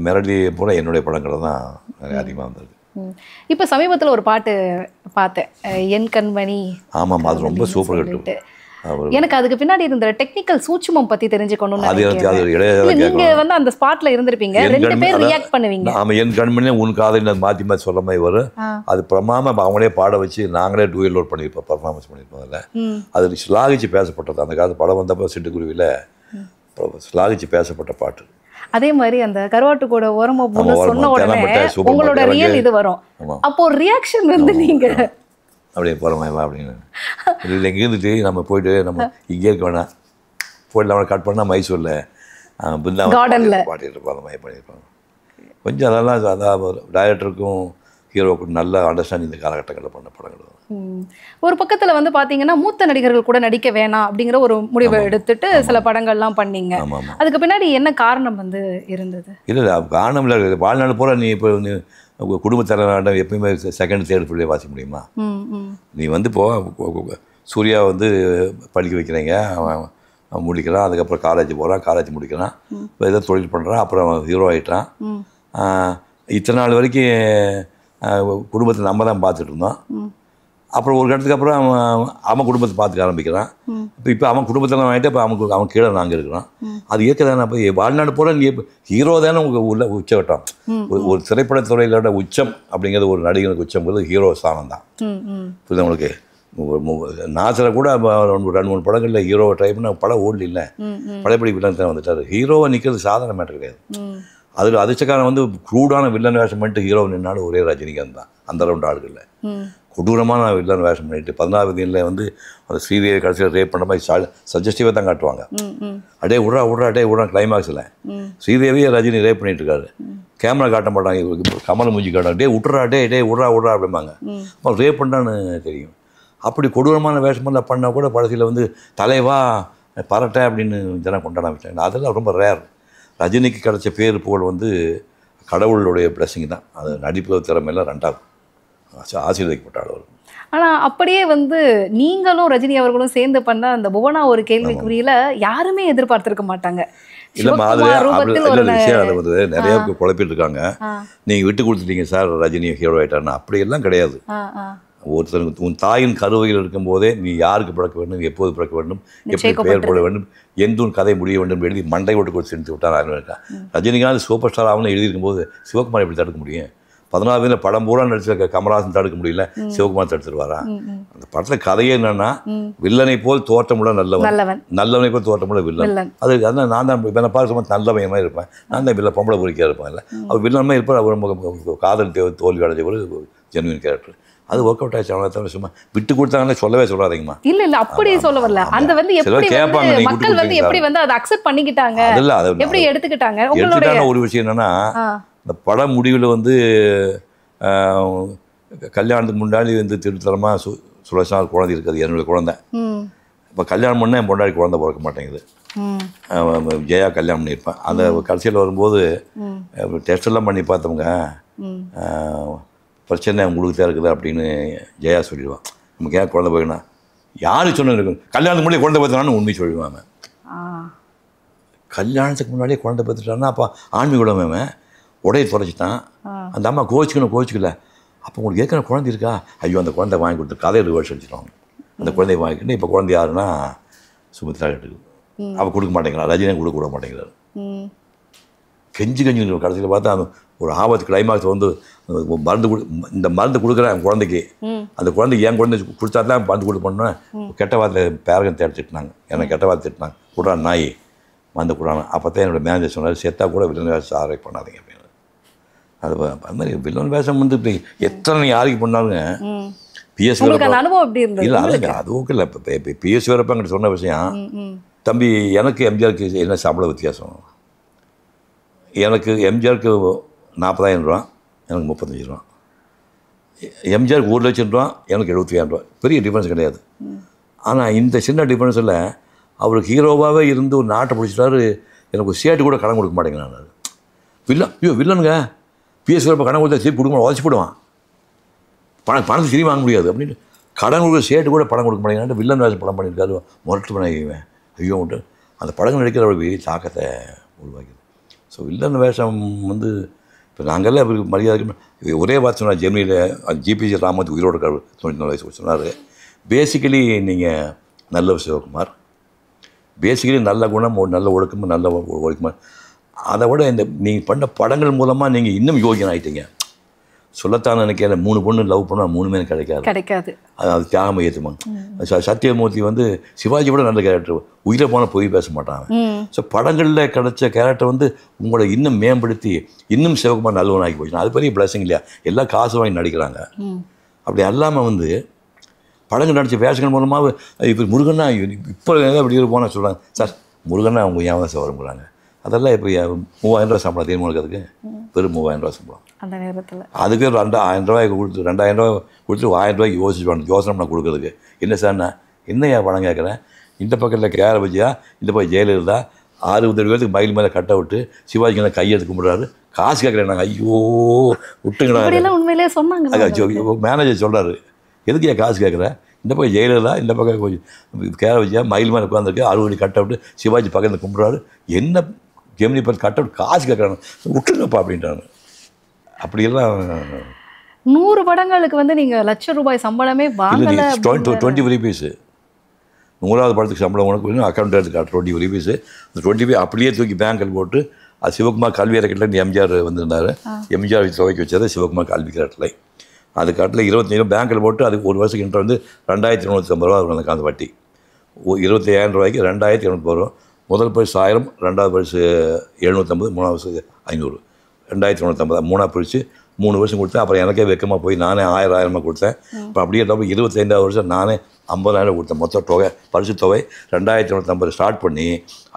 மெலடி பூரா என்னுடைய படங்கள் தான் நிறைய அதிகமாக வந்தது. இப்போ சமீபத்தில் ஒரு பாட்டு பார்த்தேன், என் கண்மணி. ஆமாம், அது ரொம்ப சூப்பர் ஹிட். எனக்கு அதுக்கு பின்னாடி இருந்த டெக்னிக்கல் சூட்சுமம் பத்தி தெரிஞ்சுக்கணும்னு அது எனக்கு அது நினைக்கிறேன். இடையில இல்ல, நீங்க கேட்கணும். வந்து அந்த ஸ்பாட்ல இருந்திருப்பீங்க, என் 2 கண்மணி பேர் அதான் ரியாக்ட் பண்ணுவீங்க. நாம என் கண்மணியே உன் காதல் மாற்றி மாற்றி சொல்ல மாதிரி வரும். அது பிரமாம அவங்களே பாட வச்சு நாங்களே டூயல் லோட் பண்ணியிருப்போம், பர்ஃபார்மன்ஸ் பண்ணியிருப்போம். அதில் அது ஸ்லாகிச்சு பேசப்பட்டது. அந்த காலத்து படம் வந்தப்போ சிட்டுக்குருவியில் ஸ்லாகிச்சு பேசப்பட்ட பாட்டு. அதே மாதிரி அந்த கருவாட்டு கூட ஓரமா போன சொன்ன உடனே உங்களோட ரியல் இது வரும். அப்போ ரியாக்ஷன் வந்து நீங்க அப்படியே போகிறோம் அப்படின்னு இல்லை, இங்கே இருந்துட்டு நம்ம போயிட்டு நம்ம இங்கே இருக்க வேணாம், போயிட்டு நம்ம கட் பண்ணால் மைசூரில் கார்டன்ல பாட்டிட்டு இருப்பாங்க, மாதிரி பண்ணியிருப்பாங்க. கொஞ்சம் அதெல்லாம் அதான் டைரக்டருக்கும் ஹீரோவுக்கும் நல்ல அண்டர்ஸ்டாண்டிங் இந்த காலகட்டங்களில் பண்ண படங்கள். ஒரு பக்கத்துல வந்து பாத்தீங்கன்னா மூத்த நடிகர்கள் கூட நடிக்க வேணாம் அப்படிங்கிற ஒரு முடிவை எடுத்துட்டு சில படங்கள்லாம் பண்ணீங்க. அதுக்கு பின்னாடி என்ன காரணம் வந்து இருந்தது? இல்லை காரணம் இல்லை, வாழ்நாள் பூரா நீ இப்போ குடும்பத்தலைவராண்ட எப்பயுமே செகண்ட் தேர்ட் ஃபுல்லே வாசிக்க முடியுமா? நீ வந்து சூர்யா வந்து படிக்க வைக்கிறீங்க, அவன் முடிக்கிறான், அதுக்கப்புறம் காலேஜ் போகிறான், காலேஜ் முடிக்கிறான், இப்போ ஏதோ தொழில் பண்ணுறான், அப்புறம் ஹீரோ ஆகிட்டான். இத்தனை நாள் வரைக்கும் குடும்பத்தை நம்ம தான் பார்த்துட்டு இருந்தோம். அப்புறம் ஒரு கட்டத்துக்கு அப்புறம் அவன் குடும்பத்தை பார்த்துக்க ஆரம்பிக்கிறான். இப்போ அவன் குடும்பத்தெல்லாம் வாங்கிட்டு இப்போ அவன் கீழே நாங்கள் இருக்கிறோம். அது ஏற்கதானே இப்போ வாழ்நாடு போல நீ ஹீரோ தானே உங்களுக்கு உள்ள உச்சகட்டம். ஒரு திரைப்படத்துறையிலோட உச்சம் அப்படிங்கிறது ஒரு நடிகனுக்கு உச்சம்ங்கிறது ஹீரோ ஸ்தானம் தான். புரியுது உங்களுக்கு? நாசரை கூட 2-3 படங்களில் ஹீரோவை ட்ரை பண்ண படம் ஓடல இல்லை, படைப்படி வில்லன் தான் வந்துட்டார். ஹீரோவை நிற்கிறது சாதாரண மேட்டர் கிடையாது. அதில் அதிர்ஷ்டக்காரன் வந்து க்ரூடான வில்லன் வேஷம் பண்ணிட்டு ஹீரோ நின்னாலும் ஒரே ரஜினிகாந்த் தான். அந்த 2 ஆடுகளில் கொடூரமான வில்லன் வேஷம் பண்ணிட்டு 14வது எண்ணில் வந்து அந்த ஸ்ரீதேவி கடைசியில் ரேப் பண்ணுற மாதிரி சஜஸ்டிவாக தான் காட்டுவாங்க. அடே விட்றா கிளைமாக்ஸில் ஸ்ரீதேவியை ரஜினி ரேப் பண்ணிட்டு இருக்காரு. கேமரா காட்ட மாட்டாங்க, கமல் மூஞ்சி காட்டாங்க, டே விட்றா அப்படிம்பாங்க. அப்புறம் ரேப் பண்ணான்னு தெரியும். அப்படி கொடூரமான வேஷம் பண்ணால் கூட படத்தில் வந்து தலைவா பரட்டை அப்படின்னு ஜனம் கொண்டாட வச்சாங்க. அதெல்லாம் ரொம்ப ரேர். ரஜினிக்கு கிடைச்ச பேர் புகழ் வந்து கடவுளுடைய பிளஸிங் தான். அது நடிப்பு திறமையெல்லாம் 2ஆகும் ஆசீர்வதிக்கப்பட்ட அளவு. ஆனால் அப்படியே வந்து நீங்களும் ரஜினி அவர்களும் சேர்ந்து பண்ண அந்த புவனா ஒரு கேள்விக்குறியில யாருமே எதிர்பார்த்திருக்க மாட்டாங்க. இல்லைம்மா, அது விஷயம் அதை வந்து நிறைய பேர் குழப்பிட்டு இருக்காங்க. நீங்கள் விட்டு கொடுத்துட்டீங்க சார் ரஜினி ஹீரோ ஆகிட்டாருன்னா, அப்படியெல்லாம் கிடையாது. ஒருத்தருக்கு உன் தாயின் கருவையில் இருக்கும்போதே நீ யாருக்கு பிறக்க வேண்டும், எப்போது பிறக்க வேண்டும், எப்படி பெயர் போட வேண்டும், எந்த கதை முடிய வேண்டும் எழுதி மண்டை ஓட்டு கொடுத்து செஞ்சு விட்டார். இருக்கா ரஜினிகாந்த் சூப்பர் ஸ்டார் ஆகணும்னு எழுதியிருக்கும் போது சிவகுமார் எப்படி தடுக்க முடியும்? 14 படம் பூரா நடிச்சிருக்க கமலஹாசன் தடுக்க முடியல, சிவகுமார் தடுத்துருவாரா? அந்த படத்தில் கதையே என்னன்னா, வில்லனை போல் தோற்றமுள்ள நல்லவனை போல் தோற்றமுள்ள வில்லன். அதான் நான் தான் இப்போ பார்க்க நல்லவன் மாதிரி இருப்பேன், நான் தான் வில்ல பொம்பளை பொறிக்கையாக இருப்பேன். இல்லை அவர் வில்லனமாக இருப்பார். அவர் காதல் தோல்வி அடைஞ்ச ஒரு ஜென்வின் கேரக்டர். அது ஒர்க் அவுட் ஆச்சு. அவ்வளோ சும்மா விட்டு கொடுத்தாங்கன்னு சொல்லவே சொல்லாதீங்கம்மா. இல்ல அப்படி சொல்ல வரல. அந்த வந்து எப்படி கேட்பாங்க, மக்கள் வந்து எப்படி வந்து அதை அக்செப்ட் பண்ணிக்கிட்டாங்க, எப்படி எடுத்துக்கிட்டாங்க ஒரு விஷயம் என்னன்னா, இந்த படம் முடிவில் வந்து கல்யாணத்துக்கு முன்னாடி வந்து திருத்தரமாக சுலட்சணா குழந்தை இருக்குது, என்னுடைய குழந்தை. இப்போ கல்யாணம் பண்ணால் என் பொண்டாடி குழந்தை பிறக்க மாட்டேங்குது. ஜெயா கல்யாணம் பண்ணியிருப்பேன். அந்த கடைசியில் வரும்போது டெஸ்டெல்லாம் பண்ணி பார்த்தவங்க பிரச்சனை உங்களுக்கு தான் இருக்குது அப்படின்னு ஜெயா சொல்லிடுவான். நமக்கு ஏன் குழந்தை போயினா யாருக்கு சொன்ன கல்யாணத்துக்கு முன்னாடி குழந்தை பார்த்துட்டான்னு உண்மை சொல்லிடுவாங்க. கல்யாணத்துக்கு முன்னாடியே குழந்தை பார்த்துட்டான்னா அப்போ ஆன்மீக உடம்பு உடையை தொலைச்சிட்டான். அந்த அம்மா கோச்சிக்கல. அப்போ உங்களுக்கு ஏற்கனவே குழந்தை இருக்கா? ஐயோ அந்த குழந்தை வாங்கி கொடுத்து கதையை ரிவர்ஸ் அடிச்சிடுவாங்க. அந்த குழந்தைய வாங்கிக்கிட்டு இப்போ குழந்தை யாருன்னா சுமித்ரா கேட்டுக்கு அவள் கொடுக்க மாட்டேங்கிறான், ரஜினியை கொடுக்க விட மாட்டேங்கிறாரு. கெஞ்சி கடைசியில் பார்த்தா ஒரு ஆபத்து கிளைமாக்ஸ் வந்து இந்த மருந்து கொடுக்குறேன் குழந்தைக்கு, அந்த குழந்தைக்கு என் குழந்தை கொடுத்தா தான் மருந்து கொடுப்போம்னா கெட்ட வார்த்தை பேரகன் திட்டினாங்க. எனக்கு கெட்ட வார்த்தை திட்டினாங்க, குடுறா நாய் மருந்து குடான. அப்போ தான் என்னோடய மேனேஜர் சொன்னார், செத்தா கூட வில்லன் வேஷம் ஆரோக்கியம் பண்ணாதீங்க அப்படின்னு. அது மாதிரி வில்லன் வேஷம் வந்து இப்போ எத்தனை யாருக்கு பண்ணாலுங்க பிஎஸ் இல்லை அதுங்க அதுவும் இல்லை. இப்போ பிஎஸ் வீரப்ப என்கிட்ட சொன்ன விஷயம், தம்பி எனக்கு எம்ஜிஆருக்கு என்ன சம்பள வித்தியாசம்? எனக்கு எம்ஜிஆருக்கு 40,000 ரூபா, எனக்கு 35 ரூபா. எம்ஜிஆருக்கு 1 லட்சம் ரூபா, எனக்கு 75,000 ரூபா. பெரிய டிஃப்ரென்ஸ் கிடையாது. ஆனால் இந்த சின்ன டிஃப்ரென்ஸில் அவருக்கு ஹீரோவாகவே இருந்து ஒரு நாட்டை பிடிச்சிட்டாரு. எனக்கு ஒரு சேட்டு கூட கடன் கொடுக்க மாட்டேங்கிறான். வில்லனுங்க பிஎஸ் வீரப்ப கடன் கொடுத்தா சீட் கொடுக்க உதச்சி போடுவான், பணத்தை சரி வாங்க முடியாது அப்படின்னு. கடன் கொடுக்குற சேட்டு கூட படம் கொடுக்க மாட்டேங்கிறான். வில்லன் வேஷம் படம் பண்ணியிருக்காரு, முரட்டு பண்ண ஐயோ விட்டு அந்த படங்கள் நடிக்கிற ஒரு பெரிய தாக்கத்தை உருவாக்கிது. ஸோ வில்லன் வேஷம் வந்து இப்போ நாங்கள்லாம் அவருக்கு மரியாதை ஒரே வார்த்தை சொன்னார். ஜெர்மனியில் ஜிபிசி ராமத் உயிரோடு 94 வயசு சொன்னார். பேசிக்கலி நீங்கள் நல்ல சிவகுமார். பேசிக்கலி நல்ல குணம், நல்ல ஒழுக்கம், நல்ல ஒழுக்கமாக. அதை விட இந்த நீங்கள் பண்ண படங்கள் மூலமாக நீங்கள் இன்னும் யோகியன் ஆகிட்டீங்க. சொல்லத்தான் நினைக்கிற 3 பொண்ணு லவ் பண்ணால் 3மே கிடைக்காது. அது தியாகம் ஏற்றுமாங்க. சத்தியமூர்த்தி வந்து சிவாஜி விட நல்ல கேரக்டர், உயிரை போன போய் பேச மாட்டாங்க. ஸோ படங்களில் கிடைச்ச கேரக்டர் வந்து உங்களை இன்னும் மேம்படுத்தி இன்னும் சிவகுமார் நல்லவன் ஆகி போச்சு. அது பெரிய பிளஸிங் இல்லையா? எல்லாம் காசு வாங்கி நடிக்கிறாங்க. அப்படி அல்லாமல் வந்து படங்கள் நடித்த வேஷங்கள் மூலமாக இப்போ முருகன்னா இப்போ அப்படி போனால் சொல்கிறாங்க, சார் முருகன்னா அவங்க ஏன் சார் வருங்கிறாங்க. அதெல்லாம் இப்போ 3000 ரூபா சம்பளம் தீர்மானிக்கிறதுக்கு வெறும் 3000 ரூபா சம்பளம். அந்த நேரத்தில் அதுக்கு 2000 ரூபாய்க்கு கொடுத்து 2000 ரூபாய் கொடுத்து 1000 ரூபாய்க்கு யோசனை பண்ண கொடுக்குறதுக்கு. என்ன சார்ண்ணா என்னையா பணம் கேட்குறேன், இந்த பக்கத்தில் கேர பஜ்ஜியா, இந்த பக்கம் ஜெயலலிதா 60 பேருக்கு மயில் மேலே கட்ட விட்டு சிவாஜிக்கு நான் கையெழுத்து கும்பிட்றாரு, காசு கேட்குறேன். நாங்கள் ஐயோ விட்டுங்களா உண்மையிலே சொன்னாங்க. மேனேஜர் சொல்கிறாரு, எதுக்கு ஏன் காசு கேட்குறேன், இந்த பக்கம் ஜெயலலிதா, இந்த பக்கம் கொஞ்சம் கேர பஜ்ஜியா மயில் மேலே உட்காந்துருக்கு, 60 கட்ட விட்டு சிவாஜி பக்கத்தில் கும்பிட்றாரு, என்ன ஜெமினி பார்த்து கட்ட விட்டு காசு கேட்குறாங்க, விட்டுருங்கப்பா அப்படின்ட்டாங்க. அப்படியெல்லாம் 100 படங்களுக்கு வந்து நீங்கள் ₹1,00,000 சம்பளமே வாங்கல. 20 ரூபீஸு 100வது படத்துக்கு சம்பளம் உனக்கு அக்கௌண்ட் எடுத்து 20 ரூபீஸு. அந்த 20 அப்படியே தூக்கி பேங்கில் போட்டு அது சிவகுமார் கல்வி அறக்கட்டளை எம்ஜிஆர் வந்திருந்தார். எம்ஜிஆர் துவக்கி வச்சது சிவகுமார் கல்வி அறக்கட்டளை. அது கட்டில் 25 பேங்கில் போட்டு அதுக்கு ஒரு வருஷத்துக்கு இன்ட்ரெஸ்ட் வந்து 2250 ரூபா வரும். அந்த வட்டி 25,000 ரூபாய்க்கு 2250 வரும். முதல் பரிசு 1000, 2வது பரிசு 750, 3வது பரிசு 500, 2250. 3ஆக பிரித்து 3 வருஷம் கொடுத்தேன். அப்புறம் எனக்கே வெக்கமாக போய் நானே 1000 கொடுத்தேன். அப்புறம் அப்படியே 25வது வருஷம் நானே 50,000 கொடுத்தேன். மொத்த தொகை பரிசு தொகை 2250 ஸ்டார்ட் பண்ணி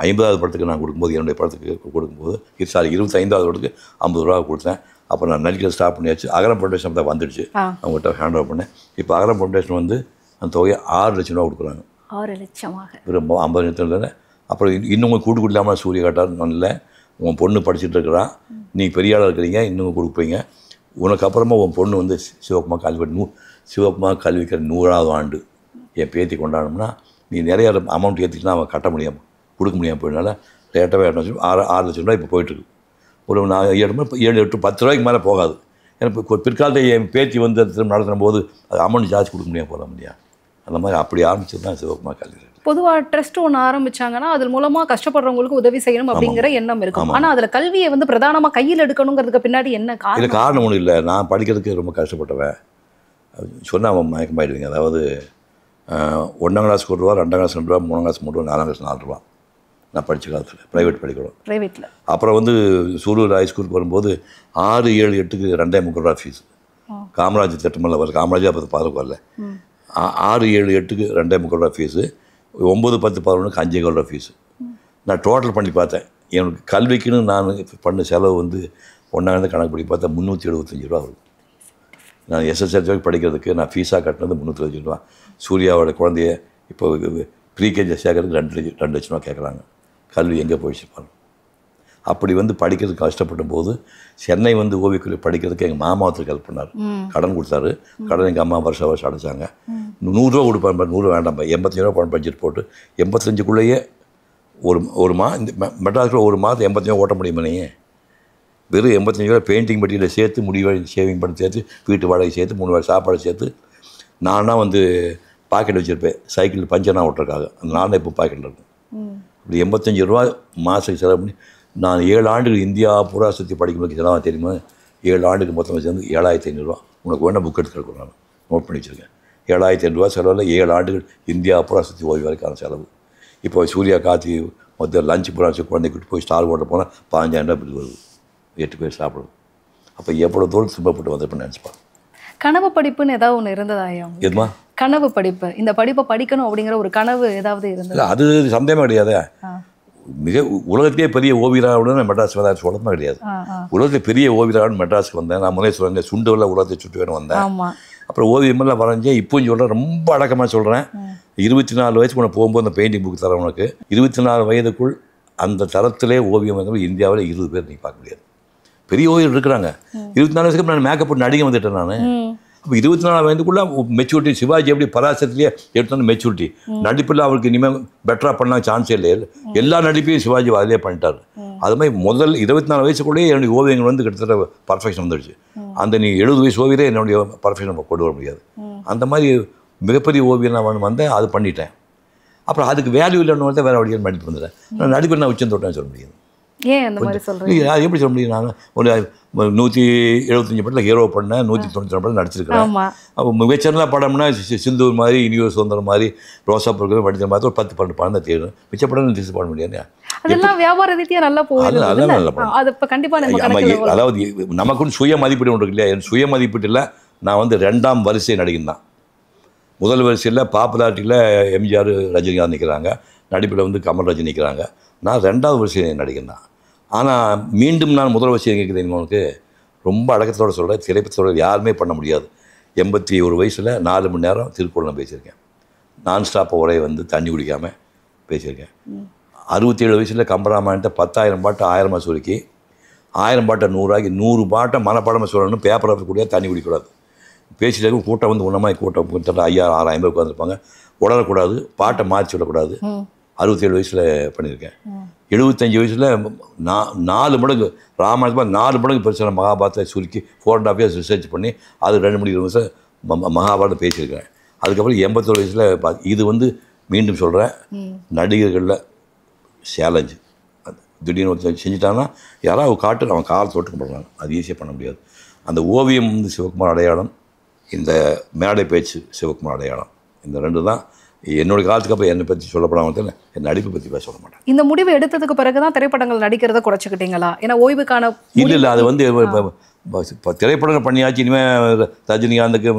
50வது படத்துக்கு நான் கொடுக்கும்போது, என்னுடைய படத்துக்கு கொடுக்கும்போது 25வது படத்துக்கு 50 ரூபா கொடுத்தேன். அப்புறம் நான் நடிக்க ஸ்டார்ட் பண்ணியாச்சு. அகரம் ஃபவுண்டேஷன் தான் வந்துடுச்சு, அவங்ககிட்ட ஹேண்ட் ஓவர் பண்ணேன். இப்போ அகரம் ஃபவுண்டேஷன் வந்து அந்த தொகையை 6 லட்சம் ரூபா கொடுக்குறாங்க. 6 லட்சமாக ரொம்ப 50 லட்சம். அப்புறம் இன்னும் கூட்டு கொடுக்கலாமல் சூரிய காட்டார் நல்ல உன் பொண்ணு படிச்சுட்டு இருக்கிறான், நீ பெரிய ஆளாக இருக்கிறீங்க, இன்னும் கொடுப்பீங்க. உனக்கு அப்புறமா உன் பொண்ணு வந்து சிவகுமார் கல்விக்கிற 100வது ஆண்டு என் பேத்தி கொண்டாடணும்னா நீ நிறைய அமௌண்ட் ஏற்றிட்டுனா அவன் கட்ட முடியாமல் கொடுக்க முடியாமல் போயினால ரேட்டாகவே 6 லட்சம் ரூபா இப்போ போயிட்டுருக்கு. ஒரு 7, 8, 10 ரூபாய்க்கு மேலே போகாது. ஏன்னா இப்போ பிற்காலத்தில் என் பேத்தி வந்து திரும்ப நடத்தும் போது அது அமௌண்ட் ஜாஸ்தி கொடுக்க முடியாமல் போக முடியா. அந்த மாதிரி அப்படி ஆரம்பிச்சது தான் சிவகுமார் கல்வி. பொதுவாக ட்ரஸ்ட் ஒன்று ஆரம்பிச்சாங்கன்னா அது மூலமாக கஷ்டப்படுறவங்களுக்கு உதவி செய்யணும் அப்படிங்கிற எண்ணம் இருக்கும். ஆனால் அதில் கல்வியை வந்து பிரதானமாக கையில் எடுக்கணுங்கிறதுக்கு பின்னாடி என்ன காரணம்? இது காரணம் ஒன்றும் இல்லை. நான் படிக்கிறதுக்கு ரொம்ப கஷ்டப்பட்டவன். சொன்னால் அவன் மயக்கமாயிடுவீங்க. அதாவது 1ஆம் கிளாஸ் ₹1, 2ஆம் கிளாஸ் ₹2, 3ஆம் கிளாஸ் ₹3, 4ஆம் கிளாஸ் ₹4. நான் படித்த காலத்தில் ப்ரைவேட் படிக்கிறோம். அப்புறம் வந்து சூலூர் ஹைஸ்கூலுக்கு வரும்போது 6, 7, 8க்கு 2,300 ரூபா ஃபீஸ். காமராஜர் திட்டமெல்லாம் வரல, காமராஜர் அப்போ பாதுகாப்பு வரல. 6, 7, 8க்கு 2,300 ரூபா ஃபீஸு. 9, 10, 11க்கு 5,000 ரூபா ஃபீஸு. நான் டோட்டல் பண்ணி பார்த்தேன். எனக்கு கல்விக்குன்னு நான் பண்ண செலவு வந்து ஒன்றாவது கணக்கு பண்ணி பார்த்தா 375 ரூபா வரும். நான் எஸ்எஸ்எல்சி வரைக்கும் படிக்கிறதுக்கு நான் ஃபீஸாக கட்டினது 375 ரூபா. சூர்யாவோட குழந்தைய இப்போ ப்ரீகேஜி சேர்க்கறதுக்கு 2 லட்சம் ரூபா கேட்குறாங்க. கல்வி எங்கே போயிடுச்சு பாருங்க. அப்படி வந்து படிக்கிறதுக்கு கஷ்டப்பட்ட போது சென்னை வந்து ஓவியக்கல்வி படிக்கிறதுக்கு எங்கள் மாமா ஒருத்தருக்கு ஹெல்ப் பண்ணார். கடன் கொடுத்தாரு. கடன் எங்கள் அம்மா வருஷம் அடைச்சாங்க. 100 ரூபா கொடுப்பாங்க, 100 வேண்டாம், 85 ரூபா பணம் பட்ஜெட் போட்டு 85க்குள்ளேயே ஒரு இந்த மெட்ராஸில் ஒரு மாதம் 85 ரூபா ஓட்ட முடியுமா? நீங்கள் வெறும் 85 ரூபா பெயிண்டிங் மெட்டீரியல் சேர்த்து, முடிவு ஷேவிங் பண்ணி சேர்த்து, வீட்டு வாடகை சேர்த்து, 3 வேளை சாப்பாடு சேர்த்து, நானாக வந்து பாக்கெட் வச்சுருப்பேன் சைக்கிள் பஞ்சர்னா ஓட்டுறதுக்காக. அந்த நானே இப்போ பாக்கெட்டில் இருக்கும். இப்படி 85 ரூபா மாதத்துக்கு செலவு பண்ணி நான் 7 ஆண்டுகள் இந்தியா பூரா சுற்றி படிக்கும்போது செலவாக தெரியுமா? 7 ஆண்டுக்கு மொத்தமாக சேர்ந்து 7,500 ரூபா. உனக்கு வேணால் புக் எடுத்து கிடக்கும், நான் நோட் பண்ணி வச்சுருக்கேன். 7,500 ரூபா செலவில் 7 ஆண்டுகள் இந்தியா பூரா சுற்றி ஓய்வு வரைக்கான செலவு. இப்போ சூர்யா காத்தி மொத்தம் லஞ்சு பூரா குழந்தை கூட்டு போய் ஸ்டார் ஹோட்டல் போனால் 15,000 ரூபா பில் வருது, 8 பேர் சாப்பிடுவோம். அப்போ எவ்வளோ தூரம் சும்பப்பட்டு வந்திருப்பேன்னு நினச்சிப்பான். கனவு படிப்புன்னு ஏதாவது ஒன்று இருந்ததாயா? எதுமா கனவு படிப்பு, இந்த படிப்பை படிக்கணும் அப்படிங்கிற ஒரு கனவு ஏதாவது இருந்தது? அது சந்தேகமே கிடையாது. மிக உலகத்திலே பெரிய ஓவியராக மெட்ராஸ் வர சொல்லமா கிடையாது. உலகத்தில் பெரிய ஓவியராக மெட்ராஸுக்கு வந்தேன். நான் முதலே சொல்கிறேன், சுண்டுவில் உலகத்தை சுற்றி வேணும் வந்தேன். அப்புறம் ஓவியமெல்லாம் வரைஞ்சேன். இப்போயும் சொல்கிறேன், ரொம்ப அடக்கமாக சொல்கிறேன். 24 வயசுக்கு உனக்கு போகும்போது அந்த பெயிண்டிங் புக் தரேன் உனக்கு. 24 வயதுக்குள் அந்த தரத்திலே ஓவியம் வந்து இந்தியாவில் 20 பேர் நீ பார்க்க முடியாது. பெரிய ஓவியர் இருக்கிறாங்க. 24 வயசுக்கு நான் மேக்கப் போட்டு நடிகை வந்துட்டேன் நான். அப்போ 24 வயதுக்குள்ளே மெச்சூரிட்டி. சிவாஜி எப்படி பராசரத்துலேயே எடுத்தோன்னு மெச்சூரிட்டி. நடிப்பில் அவருக்கு இனிமேல் பெட்டராக பண்ணலாம் சான்ஸே இல்லை. எல்லா நடிப்பையும் சிவாஜி அதிலே பண்ணிட்டார். அது மாதிரி முதல் 24 வயசுக்குள்ளேயே என்னுடைய ஓவியங்கள் வந்து கிட்டத்தட்ட பர்ஃபெக்ஷன் வந்துடுச்சு. அந்த நீ 70 வயசு ஓவியரே என்னுடைய பர்ஃபெக்ஷன் கொண்டு வர முடியாது. அந்த மாதிரி மிகப்பெரிய ஓவியம் நான் வந்தேன், அது பண்ணிட்டேன். அப்புறம் அதுக்கு வேல்யூ இல்லைன்னு தான் வேறு வழியாக நடிப்பு வந்துடுறேன். நான் நடிப்பு நான் உச்சம் தொட்டேன்னு சொல்ல முடியாது. ஏன் அந்த மாதிரி சொல்கிறீங்க? அது எப்படி சொல்ல முடியும்? நாங்கள் ஒரு 175 படத்தில் ஹீரோ பண்ணேன், 192 படம் நடிச்சிருக்கிறேன். அப்போ மிகச்செல்லாம் படம்னா சிந்தூர் மாதிரி, இனியோ சுந்தரம் மாதிரி, ரோசா பொருட்கள் படித்த மாதிரி ஒரு 10-12 படம் தான் தேடும். மிச்ச படம் திசை பண்ண முடியாது. அதெல்லாம் வியாபார ரீதியாக நல்லா போகுது. நல்லா படம். அது இப்போ கண்டிப்பாக அதாவது நமக்குன்னு சுய மதிப்பீடு ஒன்று இருக்கு இல்லையா? என் சுய மதிப்பீட்டில் நான் வந்து 2ஆம் வரிசை நடிகன் தான். முதல் வரிசையில் பாப்புலாரிட்டியில் எம்ஜிஆர், ரஜினிகாந்த் நிற்கிறாங்க, நடிப்பில் வந்து கமல்ராஜ் நிற்கிறாங்க. நான் 2ஆவது வரிசை நடிகன் தான். ஆனால் மீண்டும் நான் முதல் வரிசை கேட்குறேன். உங்களுக்கு ரொம்ப அடக்கத்தோடு சொல்கிறேன், திரைப்படத்தோட யாருமே பண்ண முடியாது. 81 வயசில் 4 மணி நேரம் திருக்குறள் நான் பேசியிருக்கேன். நான் ஸ்டாப் உரையை வந்து தண்ணி குடிக்காமல் பேசியிருக்கேன். 67 வயசில் கம்பராமாயணத்தை 10,000 பாட்டை 1000 சுருக்கி 1000 பாட்டை 100 100 பாட்டை மனப்பாடமாக சொல்லணும். பேப்பரை கூட தண்ணி குடிக்கூடாது. பேசிட்டு இருக்கும் கூட்டம் வந்து உன்னமாதிரி கூட்டம் 5000-6000 பேர் உட்காந்துருப்பாங்க. உடலக்கூடாது, பாட்டை மாற்றி விடக்கூடாது. 67 வயசில் பண்ணியிருக்கேன். 75 வயசில் 4 மடங்கு ராமாயணத்தில் 4 மடங்கு பெருசான மகாபாரத்தை சுருக்கி 4.5 years ரிசர்ச் பண்ணி அது 2 மணி வருஷம் மகாபாரதம் பேசியிருக்கேன். அதுக்கப்புறம் 81 வயசில் இது வந்து மீண்டும் சொல்கிறேன், நடிகர்களில் சேலஞ்சு. திடீர்னு ஒருத்தர் செஞ்சுட்டாங்கன்னா யாராவது காட்டு அவன் கால் தொட்டு பண்ணுறாங்க. அது ஈஸியாக பண்ண முடியாது. அந்த ஓவியம் வந்து சிவகுமார் அடையாளம், இந்த மேடை பேச்சு சிவகுமார் அடையாளம். இந்த 2 தான் என்னோட காலத்துக்கு அப்புறம் என்னை பற்றி சொல்லப்படாமல் என் நடிப்பை பற்றி பேச சொல்ல மாட்டேன். இந்த முடிவு எடுத்ததுக்கு பிறகு தான் திரைப்படங்கள் நடிக்கிறத குறைச்சிக்கிட்டீங்களா? ஏன்னா ஓய்வுக்கான இல்லை அது வந்து திரைப்படங்கள் பண்ணியாச்சு. இனிமேல் ரஜினிகாந்துக்கு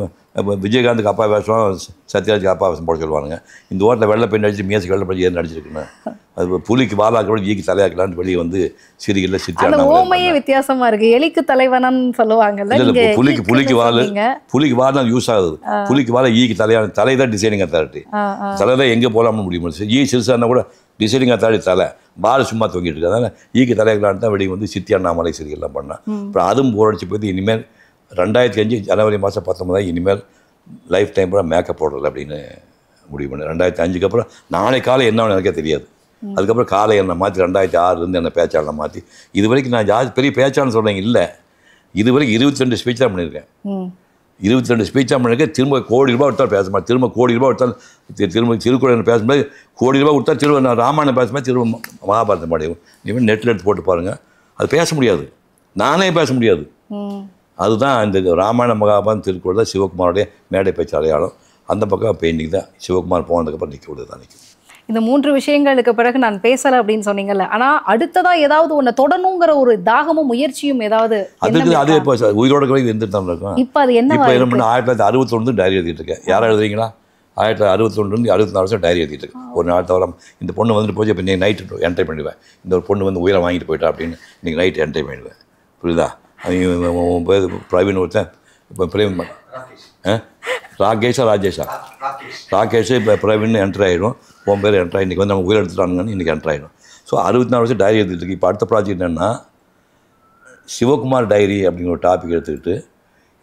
விஜயகாந்துக்கு அப்பா வேஷம், சத்யராஜுக்கு அப்பா வேஷம் போட சொல்லுவாங்க. இந்த ஓட்டில் வெள்ளை பெண் அடிச்சு மியாசி வெள்ளை படி ஏன் நடிச்சிருக்குன்னு அது புலிக்கு வாலாக்க ஈக்கு தலையாக்கலான்னு வெளியே வந்து சிரிகளில் சிரிச்சா ஓமையே வித்தியாசமாக இருக்குது. எலிக்கு தலைவனன்னு சொல்லுவாங்கல்ல. இல்லை, புலிக்கு வால் தான் யூஸ் ஆகுது. புலிக்கு வாழ ஈக்கு தலையான தலை தான் டிசைனிங் அத்தாரிட்டி. தலை தான் எங்கே போகலாம்னு முடியும். சிறுசானா கூட டிசைனிங் அத்தாரிட்டி தலை பால் சும்மா தொங்கிட்டு இருக்கு. அதனால் ஈக்கு தலைகளான்னு தான் வெளியே வந்து சித்தி அண்ணாமலை சிரிகள்லாம் பண்ணேன். அப்புறம் அதுவும் போர் அடிச்சு போய் இனிமேல் 2005 ஜனவரி மாதம் 19 இனிமேல் லைஃப் டைம் கூட மேக்கப் போடுறதில்ல அப்படின்னு முடிவு பண்ணேன். 2005க்கு அப்புறம் நாளை காலை என்ன எனக்கே தெரியாது. அதுக்கப்புறம் காலை என்னை மாற்றி 2006 என்னை பேச்சாளனை மாற்றி இது வரைக்கும் நான் ஜாஸ்தி பெரிய பேச்சாளன்னு சொல்கிறேன். இல்லை, இது வரைக்கும் 22 ஸ்பீச் தான் பண்ணியிருக்கேன். 22 ஸ்பீச் தான் பண்ணியிருக்கேன். திரும்ப கோடி ரூபாய் கொடுத்தாலும் பேச மாட்டேன். திரும்ப கோடி ரூபாய் கொடுத்தாலும் திரும்ப திருக்குறள் பேசும்போது கோடி ரூபாய் கொடுத்தா திரும்ப நான் ராமாயணம் பேசும்போது திரும்ப மகாபாரதம் பாடியும். இனிமேல் நெட்டில் எடுத்து போட்டு பாருங்கள், அது பேச முடியாது. நானே பேச முடியாது. அதுதான் இந்த ராமாயண மகாபாரதம் திருக்குறள் தான் சிவகுமாரோடைய மேடை பேச்சு அடையாளம். அந்த பக்கம் பெயிண்டிங் தான் சிவகுமார் போனதுக்கப்புறம் நிற்க விடுறது தான் நிற்கும். இந்த 3 விஷயங்களுக்கு பிறகு நான் பேசலை அப்படின்னு சொன்னீங்கல்ல, ஆனால் அடுத்ததாக ஏதாவது ஒன்று தொடரணுங்கிற ஒரு தாகமும் முயற்சியும் ஏதாவது அதுக்கு அதே இப்போ உயிரோட கூட இருந்துட்டு தான் இருக்கும். இப்போ அது என்ன? இப்போ என்ன பண்ண 1961 டைரி எழுதிட்டு இருக்கேன். யாரும் எழுதுறீங்களா? 1961 64 வருஷம் டைரி எழுதிட்டு இருக்கேன். ஒரு நாள் தவிர இந்த பொண்ணு வந்துட்டு போச்சு. இப்போ நீங்கள் நைட்டு என்ட்ரி பண்ணிடுவேன். இந்த ஒரு பொண்ணு வந்து உயிரை வாங்கிட்டு போயிட்டா அப்படின்னு நீங்கள் நைட்டு என்ட்ரி பண்ணிடுவேன். புரியுதா? பேர் பிரவீன் ஒருத்தன், இப்போ பிரவீன் ராகேஷா ராகேஷ் இப்போ பிரவீன் என்ட்ரி ஆகிடும். உன் பேர் என்ட்ரி இன்றைக்கி வந்து நம்ம உயிர் எடுத்துட்டாங்கன்னு இன்றைக்கி என்ட்ரி ஆகிடும். ஸோ 64 வருஷம் டைரி எடுத்துகிட்டு இருக்கு. இப்போ அடுத்த ப்ராஜெக்ட் என்னென்னா சிவகுமார் டைரி அப்படிங்கிற ஒரு டாபிக் எடுத்துக்கிட்டு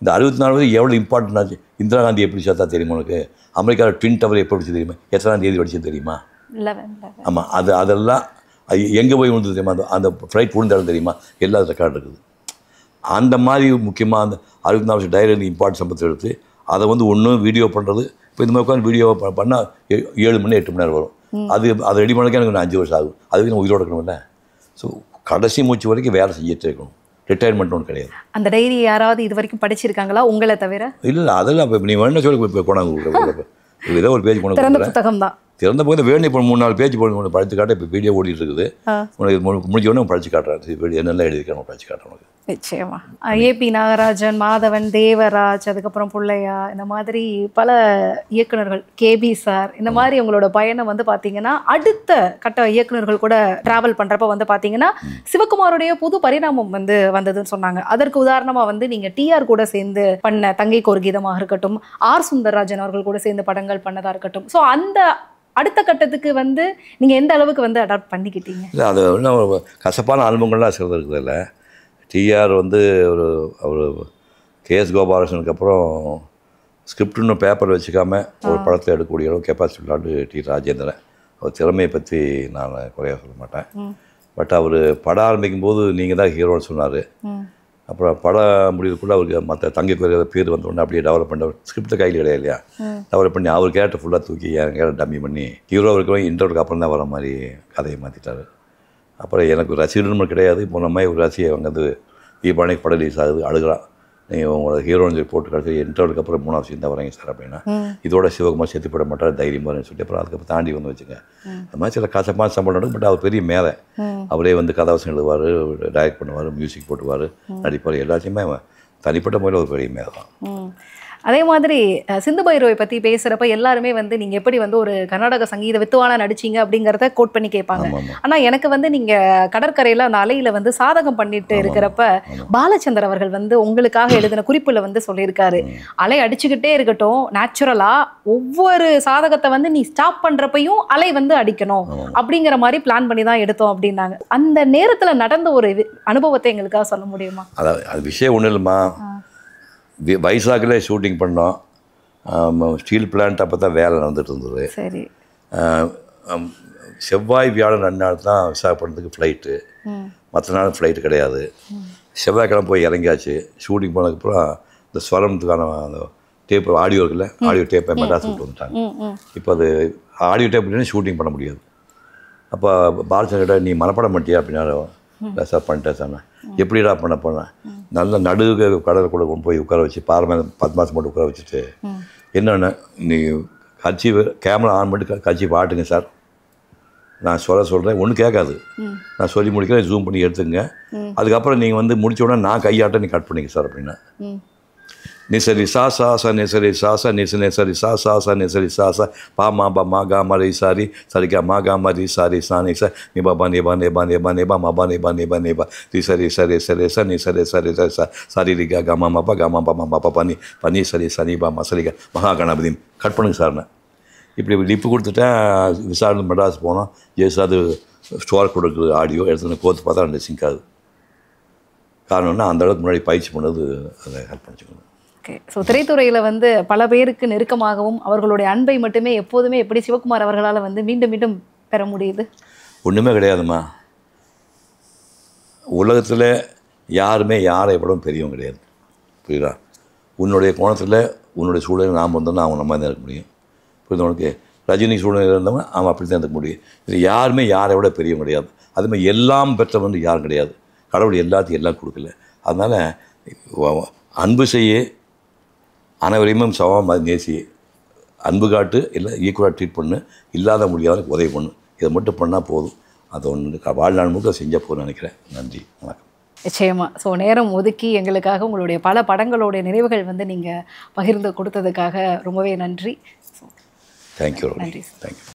இந்த 64 வருஷம் எவ்வளோ இம்பார்ட்டன்ட் ஆச்சு. இந்திரா காந்தி எப்படி சேர்த்தா தெரியுமா உனக்கு? அமெரிக்காவில் ட்வின் டவர் எப்படி படிச்சு தெரியுமா? எத்தனாம் தேதி படிச்சு தெரியுமா? ஆமாம், அதெல்லாம் எங்கே போய் விழுந்தது தெரியுமா? அந்த ஃப்ளைட் விழுந்தாலும் தெரியுமா? எல்லா ரெக்கார்டு இருக்குது. அந்த மாதிரி முக்கியமாக அந்த 64 வருஷம் டைரி இம்பார்ட்டன்ஸ் சம்பளத்தை எடுத்து அதை வந்து ஒன்றும் வீடியோ பண்ணுறது. இப்போ இந்த மாதிரி உட்காந்து வீடியோ பண்ணால் 7 மணி 8 மணி நேரம் வரும். அதை ரெடி பண்ணக்க எனக்கு 5 வருஷம் ஆகும். அதுக்கு நான் உயிரோடு இருக்கணும்ல. ஸோ கடைசி மூச்சு வரைக்கும் வேலை செஞ்சுட்டே இருக்கணும். ரிட்டையர்மெண்ட் ஒன்று கிடையாது. அந்த டைரி யாராவது இது வரைக்கும் படிச்சிருக்காங்களா உங்களை தவிர? இல்லை, அதெல்லாம் இப்போ நீ வேணும் சொல்லி இப்போ கொண்டாந்து ஏதோ ஒரு பேஜ் கொண்டு திறந்த புத்தகம் தான். திறந்த போது வேணும். இப்போ 3-4 பேஜ் போட்டு படித்து காட்ட இப்போ வீடியோ ஓடிட்டு இருக்குது. உனக்கு முடிஞ்ச உடனே படித்து காட்டுறேன். என்னெல்லாம் எழுதியிருக்கேன் படித்து காட்டுறேன் உனக்கு. நிச்சயமா. ஏபி நாகராஜன், மாதவன், தேவராஜ், அதுக்கப்புறம் புள்ளையா, இந்த மாதிரி பல இயக்குநர்கள், கேபி சார், இந்த மாதிரி உங்களோட பயணம் வந்து பார்த்தீங்கன்னா அடுத்த கட்ட இயக்குநர்கள் கூட டிராவல் பண்ணுறப்ப வந்து பார்த்தீங்கன்னா சிவகுமாரோடைய புது பரிணாமம் வந்து வந்ததுன்னு சொன்னாங்க. அதற்கு உதாரணமாக வந்து நீங்கள் டிஆர் கூட சேர்ந்து பண்ண தங்கைக்கு ஒரு கீதமாக இருக்கட்டும், ஆர் சுந்தரராஜன் அவர்கள் கூட சேர்ந்து படங்கள் பண்ணதாக இருக்கட்டும். ஸோ அந்த அடுத்த கட்டத்துக்கு வந்து நீங்கள் எந்த அளவுக்கு வந்து அடாப்ட் பண்ணிக்கிட்டீங்க? இல்லை, அது இன்னும் கசப்பான அனுபவங்கள்லாம் சிலது இருக்குது. இல்லை, டிஆர் வந்து அவர் கேஎஸ் கோபாலகிருஷ்ணனுக்கு அப்புறம் ஸ்கிரிப்டுன்னு பேப்பர் வச்சுக்காம ஒரு படத்தில் எடுக்கக்கூடிய அளவு கெப்பாசிட்டி விளாண்டு டி ராஜேந்திரன். அவர் திறமையை பற்றி நான் குறையாக சொல்ல மாட்டேன். பட் அவர் படம் ஆரம்பிக்கும் போது நீங்கள் தான் ஹீரோன்னு சொன்னார். அப்புறம் பட முடிவுக்குள்ளே அவருக்கு மற்ற தங்கைக்கு பேர் வந்தோடனே அப்படியே டெவலப் பண்ண ஸ்கிரிப்ட் கையில் கிடையாது இல்லையா, டெவலப் பண்ணி அவர் கேரக்டர் ஃபுல்லாக தூக்கி என் கேரக்டர் டம்மி பண்ணி ஹீரோ இருக்கிறவங்க இன்டர்வியூக்கு அப்புறம் தான் வர மாதிரி கதையை மாற்றிட்டார். அப்புறம் எனக்கு ரசிகர்களும் கிடையாது. இப்போ நம்ம ஒரு ரசிகை வந்து தீபாவளிக்கு படம் ரிலீஸ் ஆகுது, அழுகிறான், நீங்கள் உங்களோட ஹீரோன்னு சொல்லி போட்டு கிடச்சி இன்டர்வியூக்கு அப்புறம் 3வது சீன் தான் வரீங்க சார் அப்படின்னா, இதோட சிவகுமார் செத்து போட மாட்டார் தைரியமாக சொல்லிட்டு அப்புறம் அதுக்கப்புறம் தாண்டி வந்து வச்சுங்க. அந்த மாதிரி சில கசப்பான சம்பளம் நடக்கும். பட் அவர் பெரிய மேலே அவரே வந்து கதாவசம் எழுதுவார், டைரக்ட் பண்ணுவார், மியூசிக் போட்டுவார், நடிப்பார், எல்லாத்தையுமே தனிப்பட்ட முறையில் ஒரு பெரிய மேலே தான். அதே மாதிரி சிந்து பைரவை பற்றி பேசுகிறப்ப எல்லாருமே வந்து நீங்கள் எப்படி வந்து ஒரு கர்நாடக சங்கீத வித்துவானா நடிச்சிங்க அப்படிங்கிறத கோட் பண்ணி கேட்பாங்க. ஆனால் எனக்கு வந்து நீங்கள் கடற்கரையில் அந்த அலையில் வந்து சாதகம் பண்ணிட்டு இருக்கிறப்ப பாலச்சந்தர் அவர்கள் வந்து உங்களுக்காக எழுதின குறிப்பில் வந்து சொல்லியிருக்காரு, அலை அடிச்சுக்கிட்டே இருக்கட்டும், நேச்சுரலாக ஒவ்வொரு சாதகத்தை வந்து நீ ஸ்டாப் பண்ணுறப்பையும் அலை வந்து அடிக்கணும் அப்படிங்கிற மாதிரி பிளான் பண்ணி தான் எடுத்தோம் அப்படின்னாங்க. அந்த நேரத்தில் நடந்த ஒரு அனுபவத்தை எங்களுக்காக சொல்ல முடியுமா? அது விஷயம் ஒன்றும் இல்லைம்மா, வைசாக்கில் ஷூட்டிங் பண்ணோம். ஸ்டீல் பிளான்ட் அப்போ தான் வேலை நடந்துட்டு இருந்தது. சரி. செவ்வாய் வியாழன் 2 நாள் தான் விசாகப்பட்டினத்துக்கு ஃப்ளைட்டு, மற்ற நாள் ஃப்ளைட்டு கிடையாது. செவ்வாய்க்கிழமை போய் இறங்கியாச்சு. ஷூட்டிங் போனதுக்கப்புறம் இந்த ஸ்வரத்துக்கான அந்த டேப் ஆடியோ இருக்குல்ல, ஆடியோ டேப்பை மெட்ராஸ் விட்டு வந்துட்டாங்க. இப்போ அது ஆடியோ டேப் இல்லைன்னா ஷூட்டிங் பண்ண முடியாது. அப்போ பாலச்சந்திர நீ மனப்படம் பண்ணிட்டியா அப்படின்னா, இல்லை சார் பண்ணிட்டேன் சார். எப்படிடா பண்ண போனேன், நல்ல நடுவு கடலை கூட கொண்டு போய் உட்கார வச்சு பாறை 10 மாதம் மட்டும் உட்கார வச்சுட்டு, என்னென்ன நீ கட்சி கேமரா ஆன் பண்ணிட்டு கட்சி பாட்டுங்க சார், நான் சொல்கிறேன் ஒன்றும் கேட்காது, நான் சொல்லி முடிக்கிறேன், ஜூம் பண்ணி எடுத்துங்க, அதுக்கப்புறம் நீங்கள் வந்து முடிச்ச உடனே நான் கையாட்ட நீ கட் பண்ணிக்க சார் அப்படின்னா, நிசரி சா சா சா நிசரி சா சா நிசரி சா சா சா நிசரி சா சா பா மா பா மா கா மா ரி சாரி சரிக்கா மா கா மா ரி சாரி சா நி சா நி பா பா நி பா நி பா நி பா நி பா மா பா நி பா நி பா நி பா ரி சரி சரி சரி சா நி சரி சரி சரி சா சாரி ரி கா கா மா மா பா கா மா பா மா பா பா நி சரி சரி பா மா சரிக்கா மகா கணபதி கட் பண்ணுங்க சார்ண்ணே. இப்படி லிப்பு கொடுத்துட்டேன். விசாரணை மெட்ராஸ் போனோம். அது ஸ்டோர் கொடுக்குற ஆடியோ எடுத்துன்னு கோத்து பார்த்தா 2 சிங்க் ஆகுது. காரணம்னா அந்தளவுக்கு முன்னாடி பயிற்சி பண்ணது, அதை ஹெல்ப் பண்ணிச்சுக்கணும். ஓகே. ஸோ திரைத்துறையில் வந்து பல பேருக்கு நெருக்கமாகவும் அவர்களுடைய அன்பை மட்டுமே எப்போதுமே எப்படி சிவகுமார் அவர்களால் வந்து மீண்டும் மீண்டும் பெற முடியுது? ஒன்றுமே கிடையாதும்மா. உலகத்தில் யாருமே யாரை விடவும் பெரியவங்க கிடையாது. புரியுதா? உன்னுடைய கோணத்தில் உன்னுடைய சூழ்நிலை நாம் வந்தோம்னா அவங்க நம்ம தான் இருக்க முடியும். புரியுது உனக்கு? ரஜினி சூழ்நிலை இருந்தவங்க அவன் அப்படி தான் இருக்க முடியும். இது யாருமே யாரை விட பெரியவங்க கிடையாது. அதுமாதிரி எல்லாம் பெற்றவங்க வந்து யாரும் கிடையாது. கடவுள் எல்லாத்தையும் எல்லாம் கொடுக்கல. அதனால் அன்பு செய்ய, அனைவரையுமே சமமாக நேசி, அன்பு காட்டு, இல்லை ஈக்குவலாக ட்ரீட் பண்ணு, இல்லாத முடியாத உதவி பண்ணு, இதை மட்டும் பண்ணால் போதும். அதை ஒன்று வாழ்நாள் முழுக்க செஞ்சால் போதும்னு நினைக்கிறேன். நன்றி, வணக்கம். நிச்சயமா. ஸோ நேரம் ஒதுக்கி எங்களுக்காக உங்களுடைய பல படங்களுடைய நினைவுகள் வந்து நீங்கள் பகிர்ந்து கொடுத்ததுக்காக ரொம்பவே நன்றி. தேங்க்யூ. நன்றி. தேங்க்யூ.